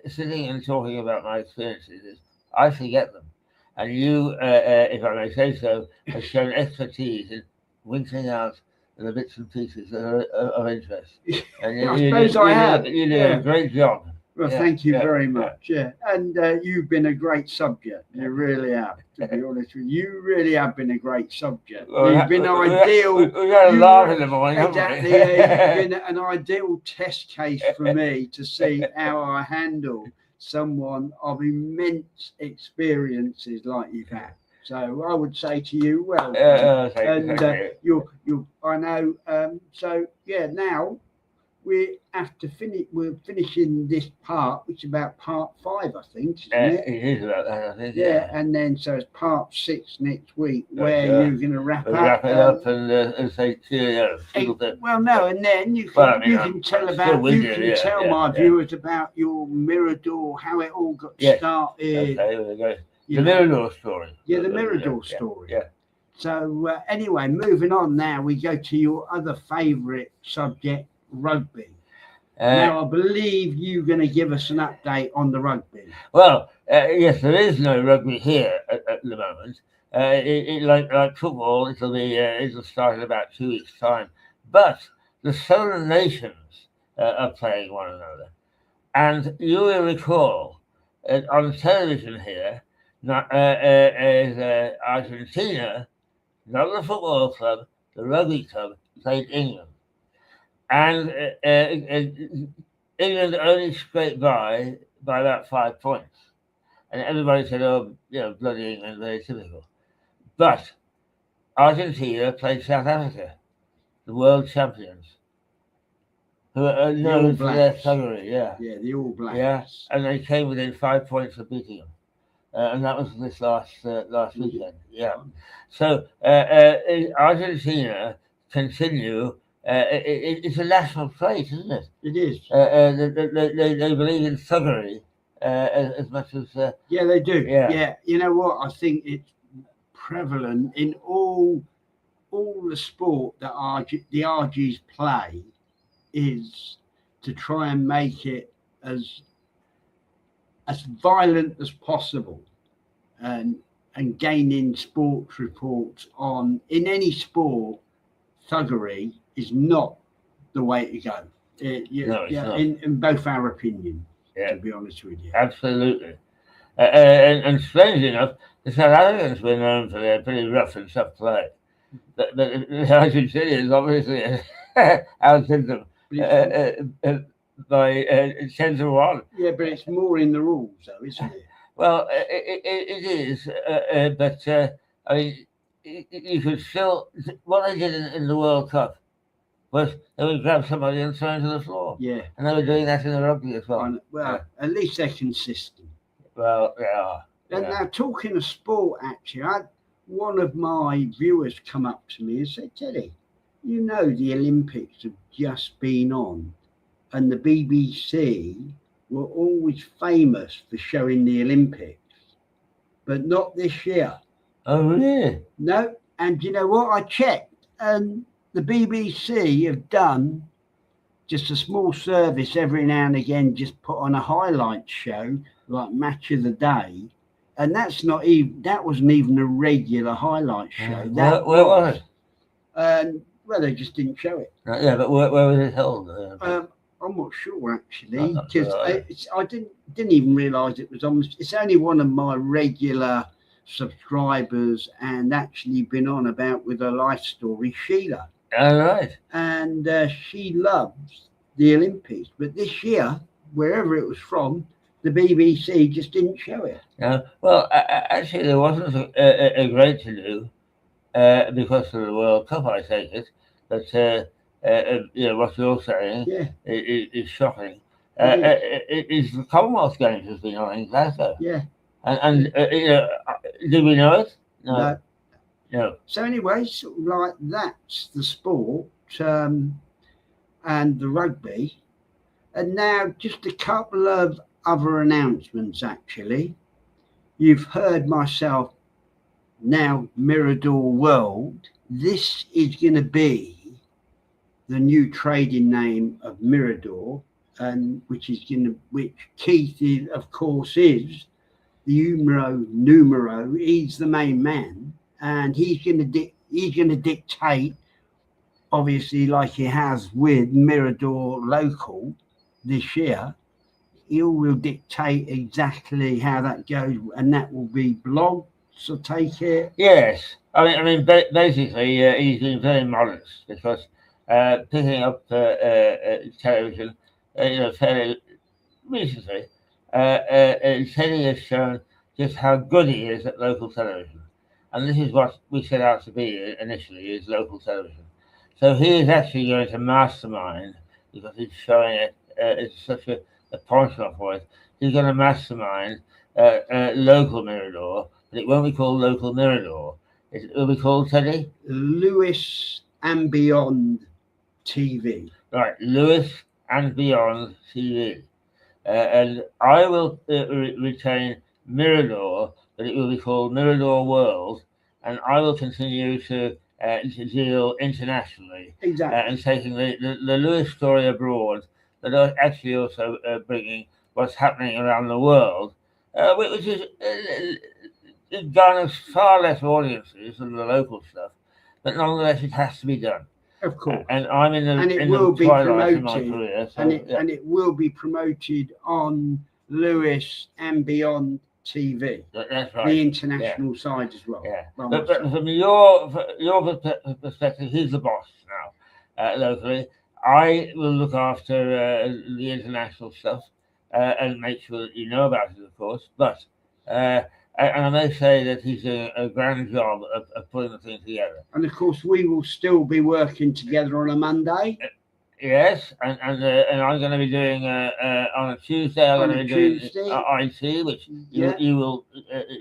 sitting and talking about my experiences, I forget them. And you, if I may say so, have shown expertise in winkling out the bits and pieces that are of interest. And I suppose I have. You did a great job. Well, thank you very much. Yeah, and you've been a great subject. You really have. To be honest with you, you really have been a great subject. Well, you've been ideal. We got a laugh in the morning. Exactly. Yeah, you've been an ideal test case for me to see how I handle someone of immense experiences like you've had. So I would say to you, well, thank you. I know. So yeah, now. We have to finish. We're finishing this part, which is about part 5, I think, isn't it? It is about that, I think. Yeah, and then so it's part 6 next week, where you're going to wrap it up and say cheerio. Well, no, and then you can tell my viewers about your Mirador, how it all got started. Okay, the Mirador story. Yeah, the Mirador story. Yeah. So anyway, moving on now, we go to your other favourite subject. Rugby. Now, I believe you're going to give us an update on the rugby. Well, yes, there is no rugby here at the moment. Like football, it'll start in about 2 weeks' time. But the Southern nations are playing one another, and you will recall on television here, Argentina, not the football club, the rugby club played England. And England only scraped by about 5 points. And everybody said, oh, bloody England, very typical. But Argentina played South Africa, the world champions, who are known for their thuggery. Yeah, the All Blacks. Yeah, and they came within 5 points of beating them. And that was this last weekend. Yeah. So Argentina continue. It's a national trait, isn't it? It is. They believe in thuggery as much as... they do. Yeah. You know what? I think it's prevalent in all the sport that the RGs play, is to try and make it as violent as possible, and gaining sports reports on, in any sport, thuggery is not the way to go. In both our opinions, to be honest with you. Absolutely. And strangely enough, the South Africans were known for their pretty rough and tough play. But the Argentinians obviously outed them by 10-1. Yeah, but it's more in the rules, though, isn't it? Well, it is. But, I mean, you could still... What they did in the World Cup was they would grab somebody and throw them to the floor. Yeah. And they were doing that in the rugby as well. At least they're consistent. Well, they are. And now, talking of sport, actually, one of my viewers come up to me and said, Teddy, you know the Olympics have just been on, and the BBC were always famous for showing the Olympics, but not this year. Oh, really? No. And you know what? I checked, and the BBC have done just a small service every now and again, just put on a highlight show like Match of the Day, and that wasn't even a regular highlight show. Where was it? Well, they just didn't show it. Yeah, but where was it held? I'm not sure actually, because I didn't even realise it was on. It's only one of my regular subscribers, and actually been on about with her life story, Sheila. All right. And she loves the Olympics, but this year, wherever it was from, the BBC just didn't show it. Well, actually, there wasn't a great to do because of the World Cup, I take it. But what you're saying is shocking. Is the Commonwealth Games has been on in Glasgow? Yeah. And did we know it? No. So anyway, sort of like that's the sport, and the rugby. And now, just a couple of other announcements. Actually, you've heard myself now. Mirador World. This is going to be the new trading name of Mirador, and which Keith is, of course, is the numero. He's the main man, and he's going to dictate, obviously, like he has with Mirador Local this year. He will dictate exactly how that goes, and that will be blogs. So take it. Yes, basically, he's been very modest because picking up television, fairly recently, Teddiie has shown just how good he is at local television, and this is what we set out to be initially: is local television. So he is actually going to mastermind, because he's showing it. It's such a functional for it. He's going to mastermind local Mirador, but it won't be called local Mirador. It will be called, Teddiie? Lewis and Beyond TV. Right, Lewis and Beyond TV. And I will retain Mirador, but it will be called Mirador World, and I will continue to deal internationally. Exactly. And taking the Lewis story abroad, but actually also bringing what's happening around the world, which is it garners far less audiences than the local stuff, but nonetheless it has to be done. Of course. And I'm in the will be twilight promoted, of my career, so, and it will be promoted on Lewis and Beyond TV. That's right. The international side as well. Yeah. But from your perspective, he's the boss now locally. I will look after the international stuff and make sure that you know about it, of course. But and I may say that he's doing a grand job of putting the thing together. And of course, we will still be working together on a Monday. Yes, and I'm going to be doing on a Tuesday. I'm going to be doing IT, which you will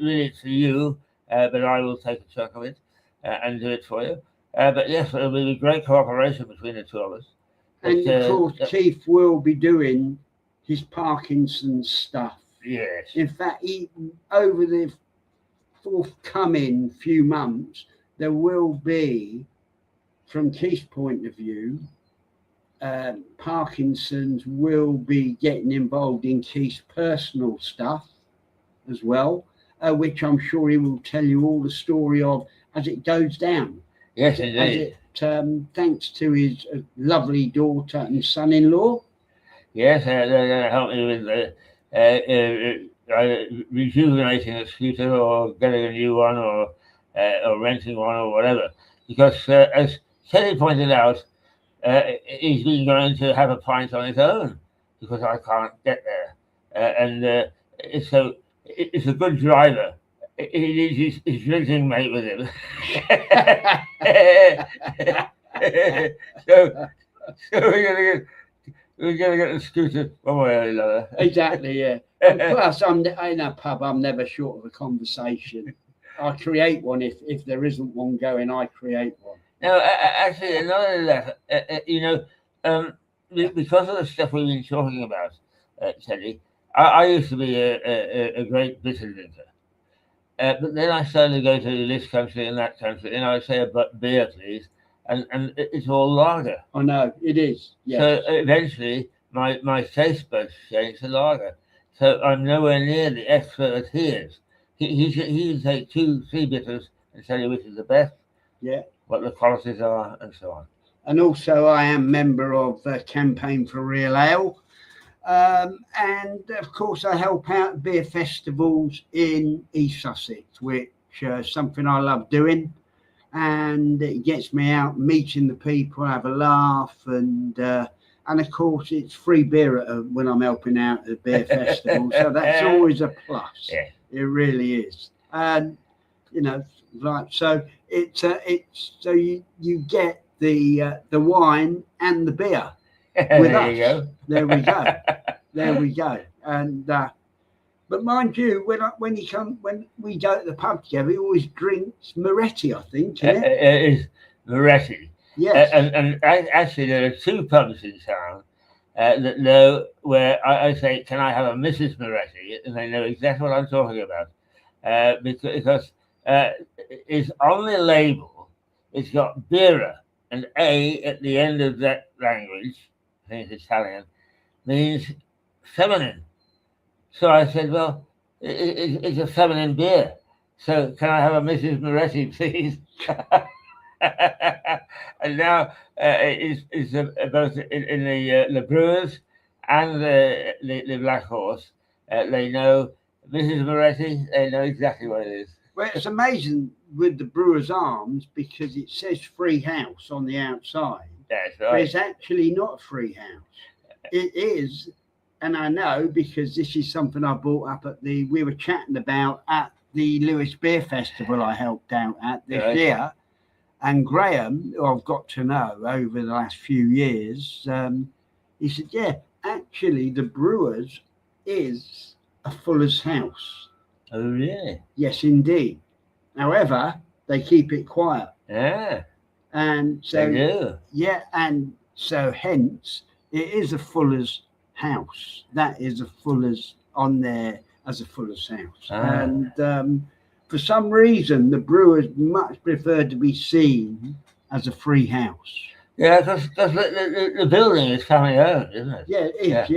really it's for you, but I will take a chunk of it and do it for you. But yes, it'll be a great cooperation between the two of us. And of course, Keith will be doing his Parkinson's stuff. Yes. In fact, over the forthcoming few months, there will be, from Keith's point of view, Parkinson's will be getting involved in Keith's personal stuff as well, which I'm sure he will tell you all the story of as it goes down. Yes, indeed. Thanks to his lovely daughter and son-in-law. Yes, they're going to help me with rejuvenating a scooter or getting a new one or renting one or whatever. Because as Teddiie pointed out, he's been going to have a pint on his own because I can't get there. And so it's a good driver. He needs his drinking mate with him. so we're gonna get the scooter one way or another. Exactly, yeah. And plus, in a pub, I'm never short of a conversation. I create one if there isn't one going. I create one. No, actually, another that because of the stuff we've been talking about, Teddiie, I used to be a great bitter drinker. But then I started to go to this country and that country, and I would say about beer, please, and it's all lager. I know, it is. Yes. So eventually, my taste buds changed to lager. So I'm nowhere near the expert that he is. He can take 2-3 bitters and tell you which is the best. Yeah. What the qualities are, and so on. And also, I am member of the Campaign for Real Ale. And of course, I help out beer festivals in East Sussex, which is something I love doing. And it gets me out meeting the people, have a laugh, and of course, it's free beer when I'm helping out at the beer festival. So that's always a plus. Yeah. It really is. And so it's so you get the wine and the beer. With there us. you go. There we go. There we go. And but mind you, when we go to the pub together, he always drinks Moretti, I think. Isn't it? It is Moretti. Yes. And actually, there are 2 pubs in town that know where I say, "Can I have a Mrs. Moretti?" and they know exactly what I'm talking about, because it's on the label. It's got Bira, and A at the end of that language, I think it's Italian, means feminine. So I said, "Well, it's a feminine beer. So can I have a Mrs. Moretti, please?" And now it's both in the Brewers and the Black Horse. They know Mrs. Moretti. They know exactly what it is. Well, it's amazing with the Brewers Arms because it says free house on the outside, That's but right. it's actually not a free house. It is, and I know because this is something I brought up we were chatting about at the Lewis Beer Festival I helped out at this Right. year. And Graham, who I've got to know over the last few years, he said, yeah, actually the Brewers is a Fuller's House. Oh, really? Yes, indeed. However, they keep it quiet. Yeah, And they so, do. yeah, and so hence it is a Fuller's House. That is a Fuller's on there as a Fuller's House. Ah. And for some reason, the Brewers much prefer to be seen as a free house. Yeah, because the building is family owned, isn't it? Yeah, it is,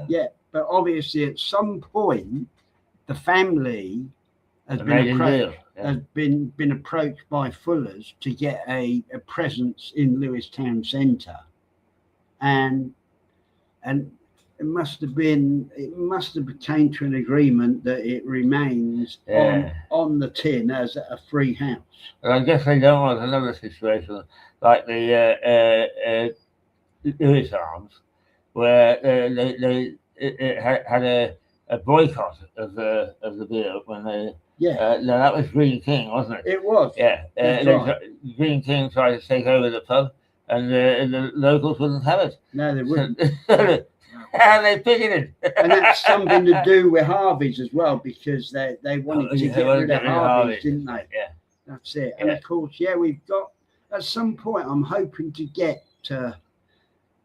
yeah. But obviously, at some point, the family has Made a deal. has been approached by Fuller's to get a presence in Lewis Town Centre, and it must have came to an agreement that it remains on the tin as a free house. But I guess they don't want another situation like the Lewis Arms, where they had a boycott of the beer when they. No, that was Green King, wasn't it? It was. Yeah. Green King tried to take over the pub, and the locals wouldn't have it. No, they wouldn't. And they picketed it. And that's something to do with Harvey's as well, because they wanted to get rid of Harvey's, didn't they? Yeah. That's it. And of course, we've got, at some point, I'm hoping to get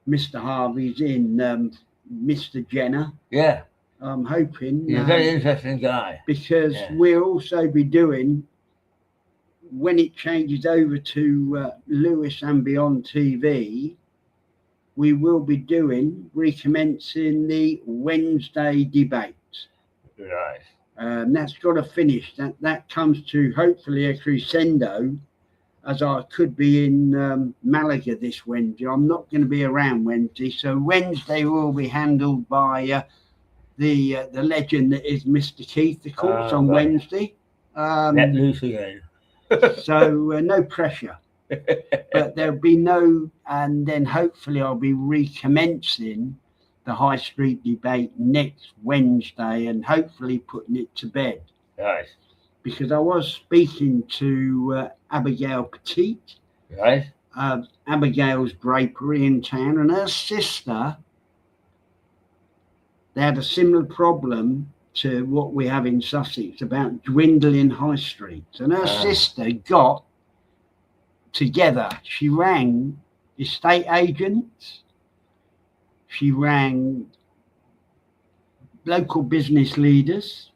Mr. Harvey's in Mr. Jenner. Yeah. I'm hoping. He's a very interesting guy. Because we'll also be doing, when it changes over to Lewis and Beyond TV, we will be recommencing the Wednesday debate. Right. That's got to finish. That comes to hopefully a crescendo, as I could be in Malaga this Wednesday. I'm not going to be around Wednesday, so Wednesday will be handled by the legend that is Mr. Keith, of course, on Wednesday. Let loose again. So no pressure. But there'll be no, and then hopefully I'll be recommencing the High Street debate next Wednesday and hopefully putting it to bed. Right. Because I was speaking to Abigail Petit, right? Abigail's Drapery in town, and her sister, they had a similar problem to what we have in Sussex about dwindling high streets. And her sister got together. She rang estate agents. She rang local business leaders.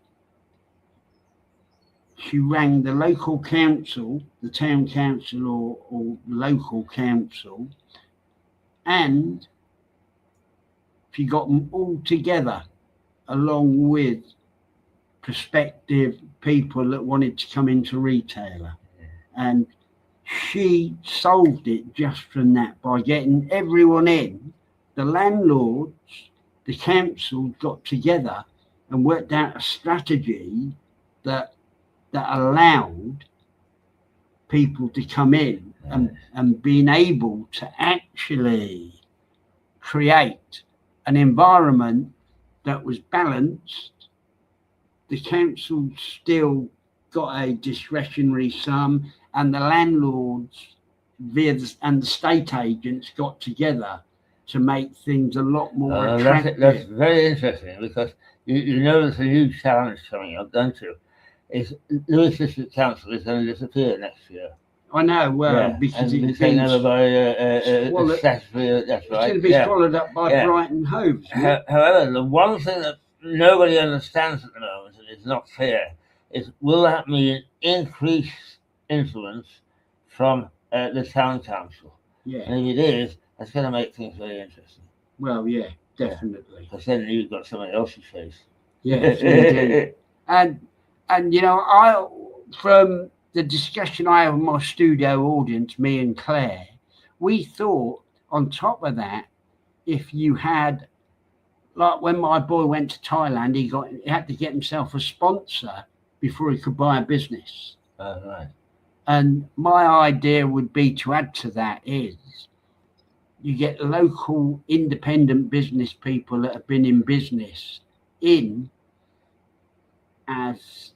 She rang the local council, the town council or local council, and she got them all together along with prospective people that wanted to come into retailer. And she solved it just from that by getting everyone in. The landlords, the council got together and worked out a strategy that allowed people to come in and being able to actually create an environment that was balanced. The council still got a discretionary sum, and the landlords and the state agents got together to make things a lot more attractive. That's very interesting, because you know there's a huge challenge coming up, don't you? Lewis District Council is going to disappear next year. I know, well, Yeah, because and be it's taken been over by swallowed. statutory. That's It's right. going to be Yeah. swallowed up by Yeah. Brighton Hove, isn't it? However, the one thing that nobody understands at the moment, and it's not clear, is will that mean increased influence from the town council? Yeah. And if it is, that's going to make things very interesting. Well, yeah, definitely. Because then you've got somebody else's face. Yes, indeed. And you know, from the discussion I had with my studio audience, me and Claire, we thought on top of that, if you had, like when my boy went to Thailand, he had to get himself a sponsor before he could buy a business. Oh, right. And my idea would be to add to that is you get local independent business people that have been in business in as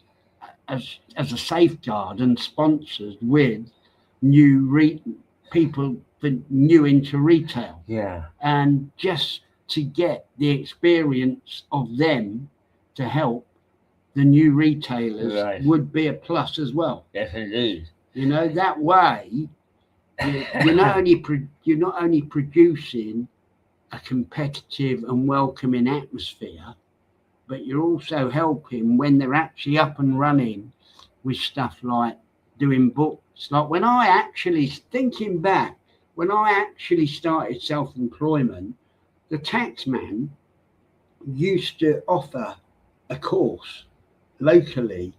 a safeguard and sponsors with new people new into retail. Yeah. And just to get the experience of them to help the new retailers Right. would be a plus as well. Yes, indeed. You know, that way you're not only producing a competitive and welcoming atmosphere, but you're also helping when they're actually up and running with stuff like doing books. Like when I actually, thinking back, when I actually started self-employment, the taxman used to offer a course locally,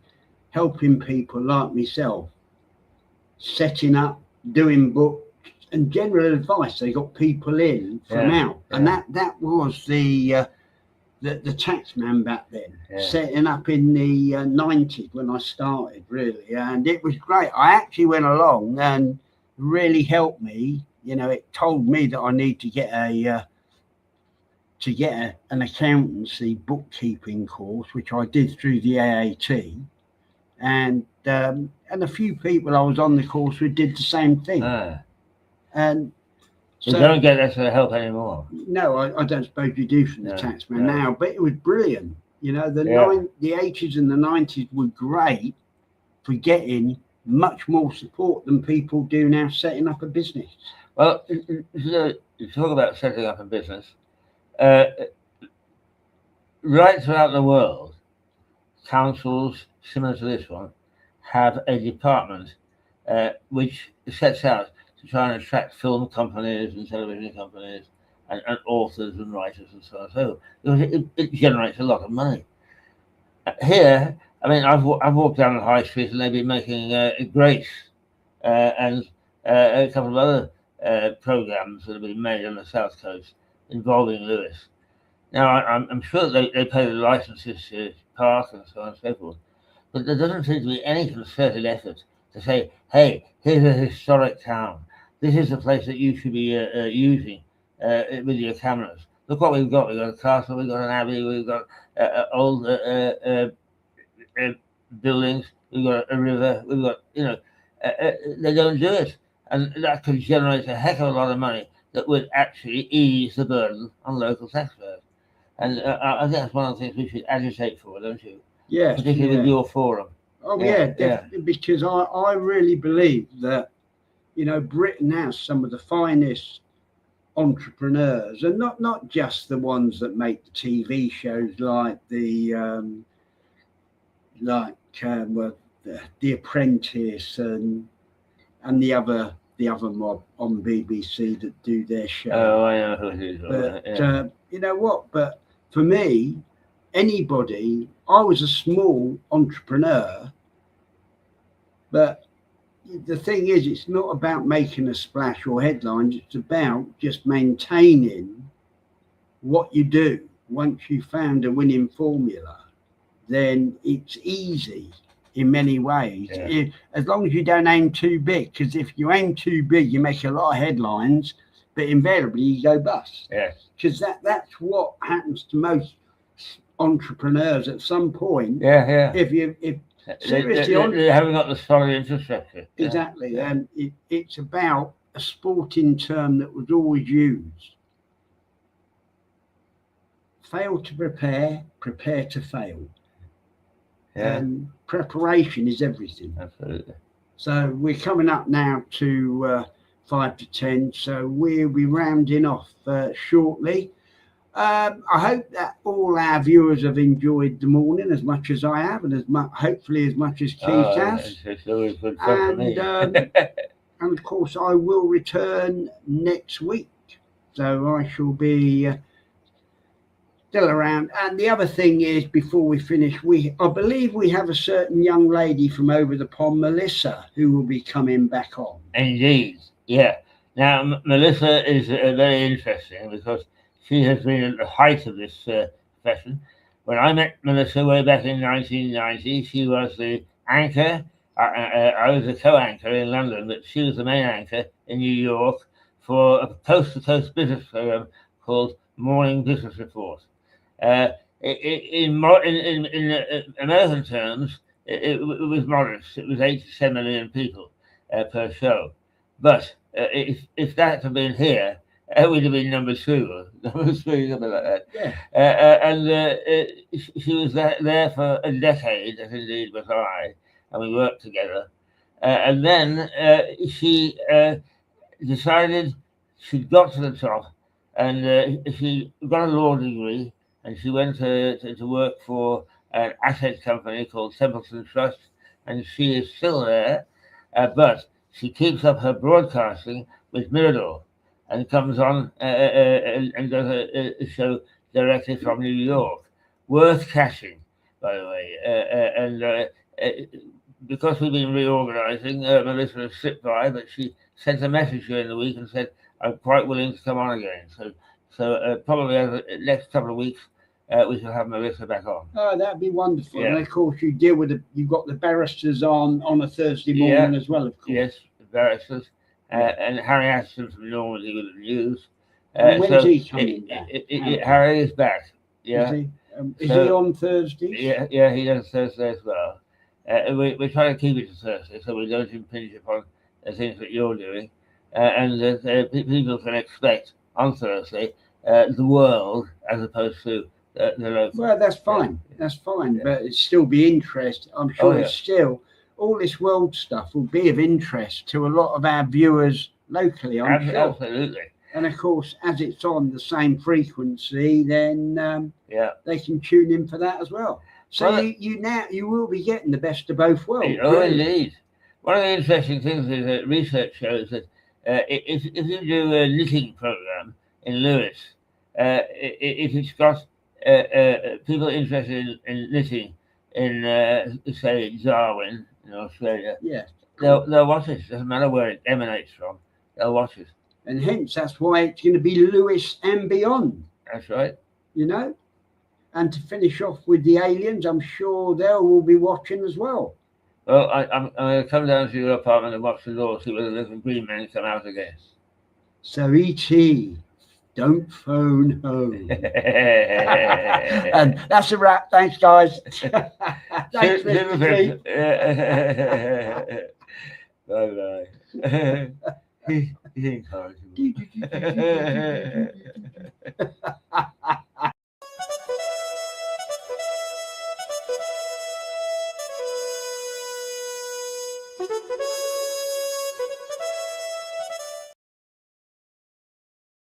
helping people like myself, setting up, doing books and general advice. They got people in from out. And that was the taxman back then, setting up in the 90s when I started, really. And it was great. I actually went along and really helped me. You know, it told me that I need to get an accountancy bookkeeping course, which I did through the AAT. And a few people I was on the course with did the same thing. And you don't get that sort of help anymore. No, I don't suppose you do from the taxman now, but it was brilliant. You know, the 80s and the 90s were great for getting much more support than people do now setting up a business. Well, you talk about setting up a business. Right throughout the world, councils similar to this one have a department which sets out to try and attract film companies and television companies and authors and writers and so on. So it generates a lot of money. Here, I mean, I've walked down the high street and they've been making Grace and a couple of other programs that have been made on the South Coast involving Lewis. Now, I'm sure that they pay the licenses to park and so on and so forth, but there doesn't seem to be any concerted effort to say, hey, here's a historic town. This is the place that you should be using with your cameras. Look what we've got. We've got a castle, we've got an abbey, we've got old buildings, we've got a river, we've got, they don't do it. And that could generate a heck of a lot of money that would actually ease the burden on local taxpayers. And I think that's one of the things we should agitate for, don't you? Yes. Particularly with your forum. Oh, yeah, definitely, because I really believe that, Britain has some of the finest entrepreneurs, and not just the ones that make the TV shows like The Apprentice and the other mob on BBC that do their show. Oh, I know who it is. But you know what? But for me, anybody, I was a small entrepreneur, but the thing is, it's not about making a splash or headlines. It's about just maintaining what you do. Once you've found a winning formula, then it's easy in many ways. As long as you don't aim too big, because if you aim too big, you make a lot of headlines, but invariably you go bust. Because that's what happens to most entrepreneurs at some point. If seriously, they haven't got the solid infrastructure. Exactly, and it's about a sporting term that was always used. Fail to prepare, prepare to fail. And preparation is everything. Absolutely. So we're coming up now to 5 to 10. So we'll be rounding off shortly. I hope that all our viewers have enjoyed the morning as much as I have, and hopefully as much as Keith has. It's always good fun for me. And of course, I will return next week, so I shall be still around. And the other thing is, before we finish, I believe we have a certain young lady from over the pond, Melissa, who will be coming back on. Indeed, yeah. Now, Melissa is very interesting because she has been at the height of this profession. When I met Melissa way back in 1990, she was the anchor. I was a co-anchor in London, but she was the main anchor in New York for a coast-to-coast business program called Morning Business Report. In American terms, it was modest. It was 8 to 10 million people per show. But if that had been here, it would have been number 2 or number 3, something like that. Yeah. And she was there for a decade, as indeed was I, and we worked together. And then she decided she'd got to the top, and she got a law degree, and she went to work for an asset company called Templeton Trust, and she is still there, but she keeps up her broadcasting with Mirador and comes on and does a show directly from New York. Worth catching, by the way. And because we've been reorganizing, Melissa has slipped by, but she sent a message during the week and said, I'm quite willing to come on again. So probably over the next couple of weeks, we shall have Melissa back on. Oh, that'd be wonderful. Yeah. And of course, you deal with you've got the barristers on a Thursday morning as well, of course. Yes, the barristers. And Harry Ashton from Normandy with the news. And when's he coming back? Harry is back. Yeah. Is he on Thursdays? Yeah, he does Thursday as well. We're trying to keep it to Thursday so we don't impinge upon the things that you're doing. And people can expect on Thursday the world as opposed to the local. Well, that's fine. Yeah. That's fine. Yeah. But it still be interest. I'm sure it's still all this world stuff will be of interest to a lot of our viewers locally. I'm sure. Absolutely. And of course, as it's on the same frequency, then they can tune in for that as well. So you will be getting the best of both worlds. Oh, indeed. One of the interesting things is that research shows that if you do a knitting program in Lewis, if it's got people interested in knitting in, say, Darwin in Australia, they'll watch it. Doesn't matter where it emanates from, they'll watch it. And hence, that's why it's going to be Lewis and beyond. That's right. You know? And to finish off with the aliens, I'm sure they will be watching as well. Well, I'm going to come down to your apartment and watch the door, see whether the little green men come out again. So, E.T., don't phone home. And that's a wrap. Thanks, guys. Thanks, Mr. Bye-bye. He's encouraging.